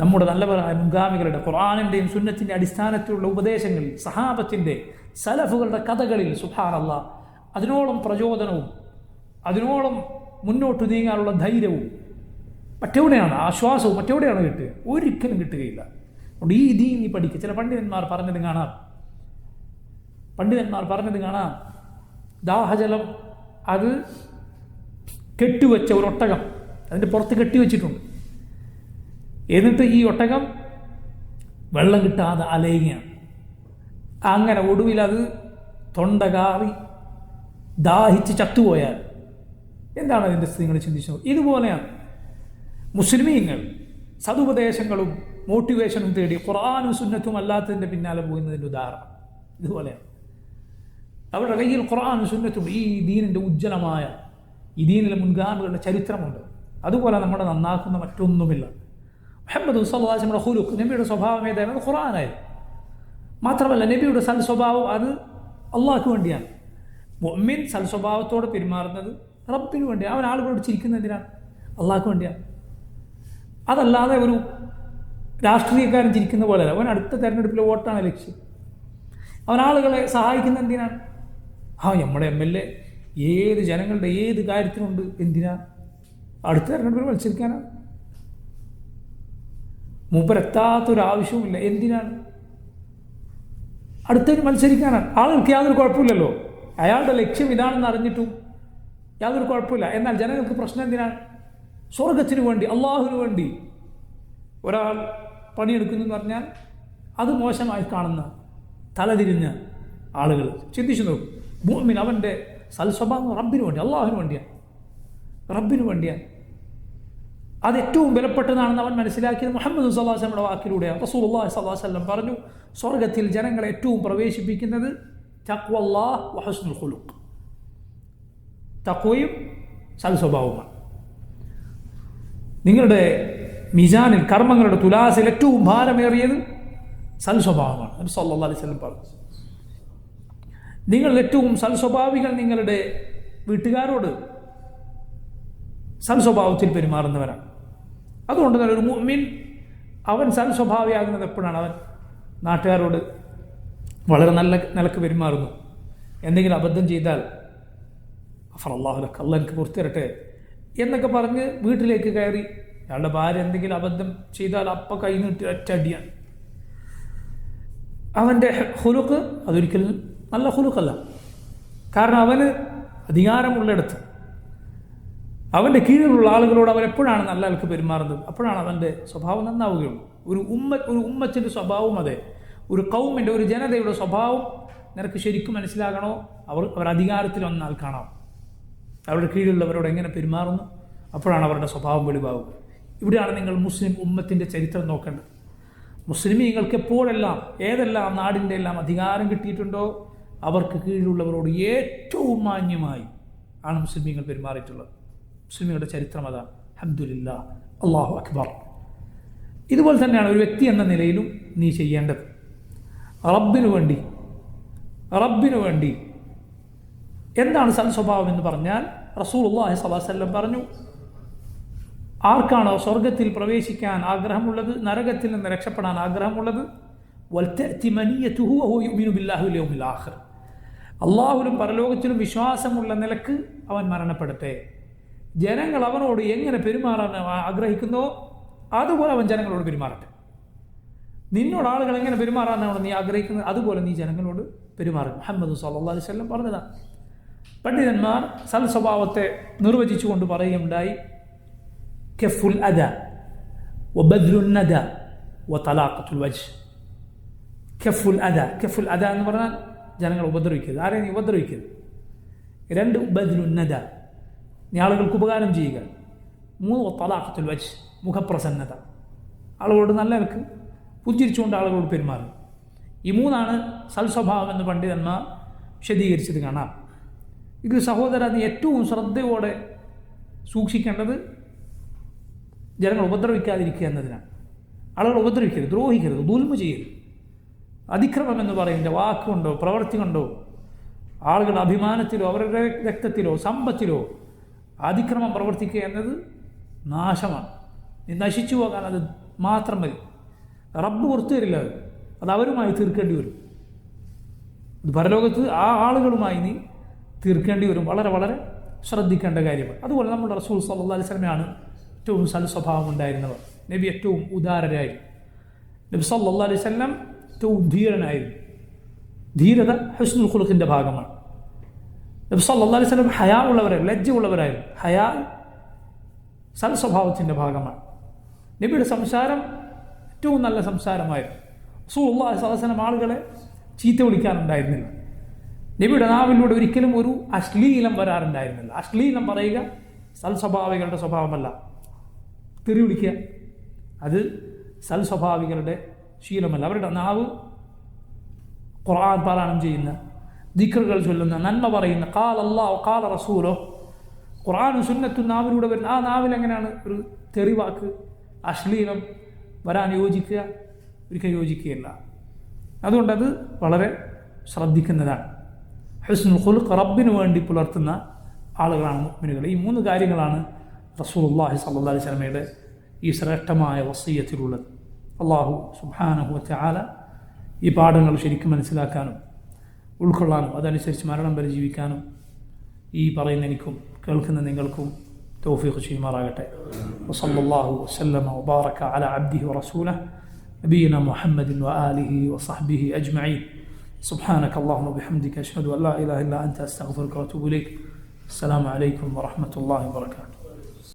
നമ്മുടെ നല്ലവരായ മുൻഗാമികളുടെ ഖുർആനിൻ്റെയും സുന്നത്തിൻ്റെ അടിസ്ഥാനത്തിലുള്ള ഉപദേശങ്ങളിൽ, സഹാബത്തിൻ്റെ സലഫുകളുടെ കഥകളിൽ സുബ്ഹാനല്ലാഹ് അതിനോളം പ്രചോദനവും അതിനോളം മുന്നോട്ട് നീങ്ങാനുള്ള ധൈര്യവും മറ്റെവിടെയാണ്, ആശ്വാസവും മറ്റെവിടെയാണ് കിട്ടുക? ഒരിക്കലും കിട്ടുകയില്ല. അതുകൊണ്ട് ഈ ദീൻ നീ പഠിക്കുക. ചില പണ്ഡിതന്മാർ പറഞ്ഞത് കാണാം, ദാഹജലം അത് കെട്ടിവെച്ച ഒരു ഒട്ടകം അതിൻ്റെ പുറത്ത് കെട്ടിവെച്ചിട്ടുണ്ട്. എന്നിട്ട് ഈ ഒട്ടകം വെള്ളം കിട്ടാതെ അലയുകയാണ്. അങ്ങനെ ഒടുവിൽ അത് തൊണ്ട കാറി ദാഹിച്ച് ചത്തുപോയാൽ എന്താണ് അതിൻ്റെ സ്ഥിതി? നിങ്ങൾ ചിന്തിച്ചത്? ഇതുപോലെയാണ് മുസ്ലിമീങ്ങൾ സതുപദേശങ്ങളും മോട്ടിവേഷനും തേടി ഖുർആനും സുന്നത്തും അല്ലാത്തതിൻ്റെ പിന്നാലെ പോകുന്നതിൻ്റെ ഉദാഹരണം ഇതുപോലെയാണ്. അവരുടെ കയ്യിൽ ഖുർആനും സുന്നത്തും ഈ ദീനിൻ്റെ ഉജ്ജ്വലമായ, ഈ ദീനിലെ മുൻഗാമികളുടെ ചരിത്രമുണ്ട്. അതുപോലെ നമ്മുടെ നന്നാക്കുന്ന മറ്റൊന്നുമില്ല. മുഹമ്മദ് സല്ലല്ലാഹു അലൈഹി വസല്ലം ഖുലുഖ്, നബിയുടെ സ്വഭാവം ഏതായിരുന്നു? ഖുർആനായിരുന്നു. മാത്രമല്ല നബിയുടെ സൽ സ്വഭാവം അത് അള്ളാഹ്ക്ക് വേണ്ടിയാണ്. മുഅ്മിൻ സൽ സ്വഭാവത്തോടെ പെരുമാറുന്നത് റബ്ബിന് വേണ്ടിയാണ്. അവൻ ആളുകളോട് ചിരിക്കുന്നത് എന്തിനാണ്? അള്ളാഹ്ക്ക് വേണ്ടിയാണ്. അതല്ലാതെ ഒരു രാഷ്ട്രീയക്കാരൻ ചിരിക്കുന്ന പോലെയല്ല. അവൻ അടുത്ത തെരഞ്ഞെടുപ്പിലെ വോട്ടാണ് ലക്ഷ്യം. അവൻ ആളുകളെ സഹായിക്കുന്ന എന്തിനാണ്? നമ്മുടെ MLA ഏത് ജനങ്ങളുടെ ഏത് കാര്യത്തിനുണ്ട്. എന്തിനാ? അടുത്ത തെരഞ്ഞെടുപ്പിൽ മത്സരിക്കാനാണ്. മൂപ്പരെത്താത്തൊരാവശ്യവുമില്ല. എന്തിനാണ്? അടുത്തതിന് മത്സരിക്കാനാണ്. ആളുകൾക്ക് യാതൊരു കുഴപ്പമില്ലല്ലോ. അയാളുടെ ലക്ഷ്യം ഇതാണെന്ന് അറിഞ്ഞിട്ടും യാതൊരു കുഴപ്പമില്ല. എന്നാൽ ജനങ്ങൾക്ക് പ്രശ്നം എന്തിനാണ്? സ്വർഗത്തിന് വേണ്ടി, അള്ളാഹുവിന് വേണ്ടി ഒരാൾ പണിയെടുക്കുന്നു എന്ന് പറഞ്ഞാൽ അത് മോശമായി കാണുന്ന തലതിരിഞ്ഞ ആളുകൾ. ചിന്തിച്ചു നോക്കും. മുഅ്മിൻ അവൻ്റെ സൽസ്വഭാവം റബ്ബിന് വേണ്ടി, അള്ളാഹുവിന് വേണ്ടിയാണ്, റബ്ബിന് വേണ്ടിയാണ്. അത് ഏറ്റവും വിലപ്പെട്ടതാണെന്ന് അവൻ മനസ്സിലാക്കിയത് മുഹമ്മദ് സല്ലല്ലാഹു അലൈഹി വസല്ലമയുടെ വാക്കിലൂടെയാണ്. റസൂലുള്ളാഹി സ്വല്ലല്ലാഹു അലൈഹി വസല്ലം പറഞ്ഞു, സ്വർഗത്തിൽ ജനങ്ങളെ ഏറ്റവും പ്രവേശിപ്പിക്കുന്നത് തഖ്വല്ലാഹ് വ ഹുസ്നുൽ ഖുലുഖ്, തഖ്വയും സൽസ്വഭാവവുമാണ്. നിങ്ങളുടെ മിസാനിൽ, കർമ്മങ്ങളുടെ തുലാസിൽ ഏറ്റവും ഭാരമേറിയത് സൽസ്വഭാവമാണ്. നബി സല്ലല്ലാഹു അലൈഹി വസല്ലം പറഞ്ഞു, നിങ്ങൾ ഏറ്റവും സൽസ്വഭാവികൾ നിങ്ങളുടെ വീട്ടുകാരോട് സൽസ്വഭാവത്തിൽ പെരുമാറുന്നവരാണ്. അതുകൊണ്ട് തന്നെ ഒരു മുഅ്മിൻ അവൻ സൽസ്വഭാവിയാകുന്നത് എപ്പോഴാണ്? അവൻ നാട്ടുകാരോട് വളരെ നല്ല നിലക്ക് പെരുമാറുന്നു. എന്തെങ്കിലും അബദ്ധം ചെയ്താൽ അല്ലാഹു ലക്ക്, അള്ളാഹ് എനിക്ക് പുറത്തു തരട്ടെ എന്നൊക്കെ പറഞ്ഞ് വീട്ടിലേക്ക് കയറി അയാളുടെ ഭാര്യ എന്തെങ്കിലും അബദ്ധം ചെയ്താൽ അപ്പം കൈ നീട്ടി ഒറ്റയടിയാണ്. അവൻ്റെ ഖുലുഖ് അതൊരിക്കലും നല്ല ഖുലുഖല്ല. കാരണം അവന് അധികാരമുള്ളിടത്ത് അവൻ്റെ കീഴിലുള്ള ആളുകളോട് അവൻ എപ്പോഴാണ് നല്ല ആൾക്ക് പെരുമാറുന്നത്, അപ്പോഴാണ് അവൻ്റെ സ്വഭാവം നന്നാവുകയുള്ളൂ. ഒരു ഉമ്മത്തിൻ്റെ സ്വഭാവം, അതെ, ഒരു കൗമിൻ്റെ, ഒരു ജനതയുടെ സ്വഭാവം നിനക്ക് ശരിക്കും മനസ്സിലാകണോ? അവർ അധികാരത്തിൽ വന്നാൽ കാണാം അവരുടെ കീഴിലുള്ളവരോട് എങ്ങനെ പെരുമാറുന്നു, അപ്പോഴാണ് അവരുടെ സ്വഭാവം വെളിവാകുക. ഇവിടെയാണ് നിങ്ങൾ മുസ്ലിം ഉമ്മത്തിൻ്റെ ചരിത്രം നോക്കേണ്ടത്. മുസ്ലിമീങ്ങൾക്ക് എപ്പോഴെല്ലാം ഏതെല്ലാം നാടിൻ്റെ എല്ലാം അധികാരം കിട്ടിയിട്ടുണ്ടോ അവർക്ക് കീഴിലുള്ളവരോട് ഏറ്റവും മാന്യമായി ആണ് മുസ്ലിമീങ്ങൾ പെരുമാറിയിട്ടുള്ളത്. മുസ്ലിമീങ്ങളുടെ ചരിത്രം അതാണ്. അൽഹംദുലില്ലാഹ്, അല്ലാഹു അക്ബർ. ഇതുപോലെ തന്നെയാണ് ഒരു വ്യക്തി എന്ന നിലയിലും നീ ചെയ്യേണ്ടത്. റബ്ബിനു വേണ്ടി എന്താണ് സൽസ്വഭാവം എന്ന് പറഞ്ഞാൽ റസൂലുള്ളാഹി സ്വല്ലല്ലാഹു അലൈഹി വസല്ലം പറഞ്ഞു, ആർക്കാണോ സ്വർഗത്തിൽ പ്രവേശിക്കാൻ ആഗ്രഹമുള്ളത്, നരകത്തിൽ നിന്ന് രക്ഷപ്പെടാൻ ആഗ്രഹമുള്ളത്, വൽതഅതി മനിയതുഹു വഹുവ യുമിനു ബില്ലാഹി വൽ യൗമിൽ ആഖിർ, അള്ളാഹുവിലും പരലോകത്തിലും വിശ്വാസമുള്ള നിലക്ക് അവൻ മരണപ്പെടട്ടെ. ജനങ്ങൾ അവനോട് എങ്ങനെ പെരുമാറാൻ ആഗ്രഹിക്കുന്നോ അതുപോലെ അവൻ ജനങ്ങളോട് പെരുമാറട്ടെ. നിന്നോട് ആളുകൾ എങ്ങനെ പെരുമാറാനാണ് നീ ആഗ്രഹിക്കുന്നത് അതുപോലെ നീ ജനങ്ങളോട് പെരുമാറും. മുഹമ്മദ് സല്ലല്ലാഹു അലൈഹി വസല്ലം പറഞ്ഞതാണ്. പണ്ഡിതന്മാർ സൽ സ്വഭാവത്തെ നിർവചിച്ചുകൊണ്ട് പറയുകയുണ്ടായി, കഫുൽ അദ വബദ്ലുൻ നദ വതലാഖത്തുൽ വജ്ഹ്. കഫുൽ അദ എന്ന് പറഞ്ഞാൽ ജനങ്ങളെ ഉപദ്രവിക്കരുത്, ആരെയും ഉപദ്രവിക്കരുത്. 2 ബദ്ലുൻ നദ, നീ ആളുകൾക്ക് ഉപകാരം ചെയ്യുക. 3 വതലാഖത്തുൽ വജ്ഹ്, മുഖപ്രസന്നത, ആളുകളോട് നല്ല നിലക്ക് പുഞ്ചിരിച്ചുകൊണ്ട് ആളുകളോട് പെരുമാറും. ഈ 3 സൽ സ്വഭാവം എന്ന് പണ്ഡിതന്മാർ വിശദീകരിച്ചത് കാണാം. ഇത് സഹോദര, നീ ഏറ്റവും ശ്രദ്ധയോടെ സൂക്ഷിക്കേണ്ടത് ജനങ്ങൾ ഉപദ്രവിക്കാതിരിക്കുക എന്നതിനാണ്. ആളുകൾ ഉപദ്രവിക്കരുത്, ദ്രോഹിക്കരുത്, ദുൽമ ചെയ്യരുത്. അതിക്രമം എന്ന് പറയുന്നത് വാക്കുകൊണ്ടോ പ്രവൃത്തി കൊണ്ടോ ആളുകളുടെ അഭിമാനത്തിലോ അവരുടെ രക്തത്തിലോ സമ്പത്തിലോ അതിക്രമം പ്രവർത്തിക്കുക എന്നത് നാശമാണ്. നീ നശിച്ചു പോകാൻ അത് മാത്രം മതി. റബ്ബ് പുറത്തു തരില്ല, അത് അവരുമായി തീർക്കേണ്ടി വരും. ഇത് പരലോകത്ത് ആ ആളുകളുമായി നീ തീർക്കേണ്ടി വരും. വളരെ വളരെ ശ്രദ്ധിക്കേണ്ട കാര്യമാണ്. അതുപോലെ നമ്മുടെ റസൂൽ സല്ലല്ലാഹു അലൈഹി വസല്ലമയാണ് ഏറ്റവും സൽ സ്വഭാവം ഉണ്ടായിരുന്നവർ. നബി ഏറ്റവും ഉദാരരായിരുന്നു. നബി സല്ലല്ലാഹു അലൈഹി വസല്ലം ഏറ്റവും ധീരനായിരുന്നു. ധീരത ഹുസ്നുൽ ഖുലുഖിൻ്റെ ഭാഗമാണ്. നബി സല്ലല്ലാഹു അലൈഹി വസല്ലം ഹയാ ഉള്ളവരായിരുന്നു, ലജ്ജ ഉള്ളവരായിരുന്നു. ഹയാ സൽ സ്വഭാവത്തിൻ്റെ ഭാഗമാണ്. നബിയുടെ സംസാരം ഏറ്റവും നല്ല സംസാരമായിരുന്നു. റസൂലുള്ളാഹി സ്വല്ലല്ലാഹു അലൈഹി വസല്ലം ആളുകളെ ചീത്ത വിളിക്കാനുണ്ടായിരുന്നില്ല. നബിയുടെ നാവിലൂടെ ഒരിക്കലും ഒരു അശ്ലീലം വരാറുണ്ടായിരുന്നില്ല. അശ്ലീലം പറയുക സൽ സ്വഭാവികളുടെ സ്വഭാവമല്ല. തെറി വിളിക്കുക അത് സൽ സ്വഭാവികളുടെ ശീലമല്ല. അവരുടെ നാവ് ഖുർആൻ പാരായണം ചെയ്യുന്ന, ദിക്റുകൾ ചൊല്ലുന്ന, നന്മ പറയുന്ന, ഖാല അല്ലാഹു ഖാല റസൂലോ, ഖുർആനും സുന്നത്തും നാവിലൂടെ വരുന്ന ആ നാവിൽ എങ്ങനെയാണ് ഒരു തെറിവാക്ക്, അശ്ലീലം വരാൻ യോജിക്കുക? ഒരിക്കലും യോജിക്കുകയില്ല. അതുകൊണ്ടത് വളരെ ശ്രദ്ധിക്കുന്നതാണ്. ഹുസ്നുൽ ഖുലുഖ് റബ്ബിന് വേണ്ടി പുലർത്തുന്ന ആളുകളാണ് മുഅ്മിനുകൾ. ഈ 3 കാര്യങ്ങളാണ് റസൂലുള്ളാഹി സ്വല്ലല്ലാഹു അലൈഹി വസല്ലമയുടെ ഈ ശ്രേഷ്ഠമായ വസിയ്യത്തിലുള്ളത്. അല്ലാഹു സുബ്ഹാനഹു വ തആല ഈ പാഠങ്ങൾ ശരിക്കും മനസ്സിലാക്കാനും ഉൾക്കൊള്ളാനും അതനുസരിച്ച് മരണം വരെ ജീവിക്കാനും ഈ പറയുന്ന എനിക്കും കേൾക്കുന്ന നിങ്ങൾക്കും തൗഫീഖ് ചെയ്യുമാറാകട്ടെ. വസല്ലല്ലാഹു വസല്ലമ വബാറക അലാ അബ്ദിഹി വറസൂലിഹി നബിയിന മുഹമ്മദിൻ വആലിഹി വസഹ്ബിഹി അജ്മഈൻ. سبحانك اللهم وبحمدك أشهد أن لا إله إلا أنت أستغفرك وأتوب إليك. السلام عليكم ورحمة الله وبركاته.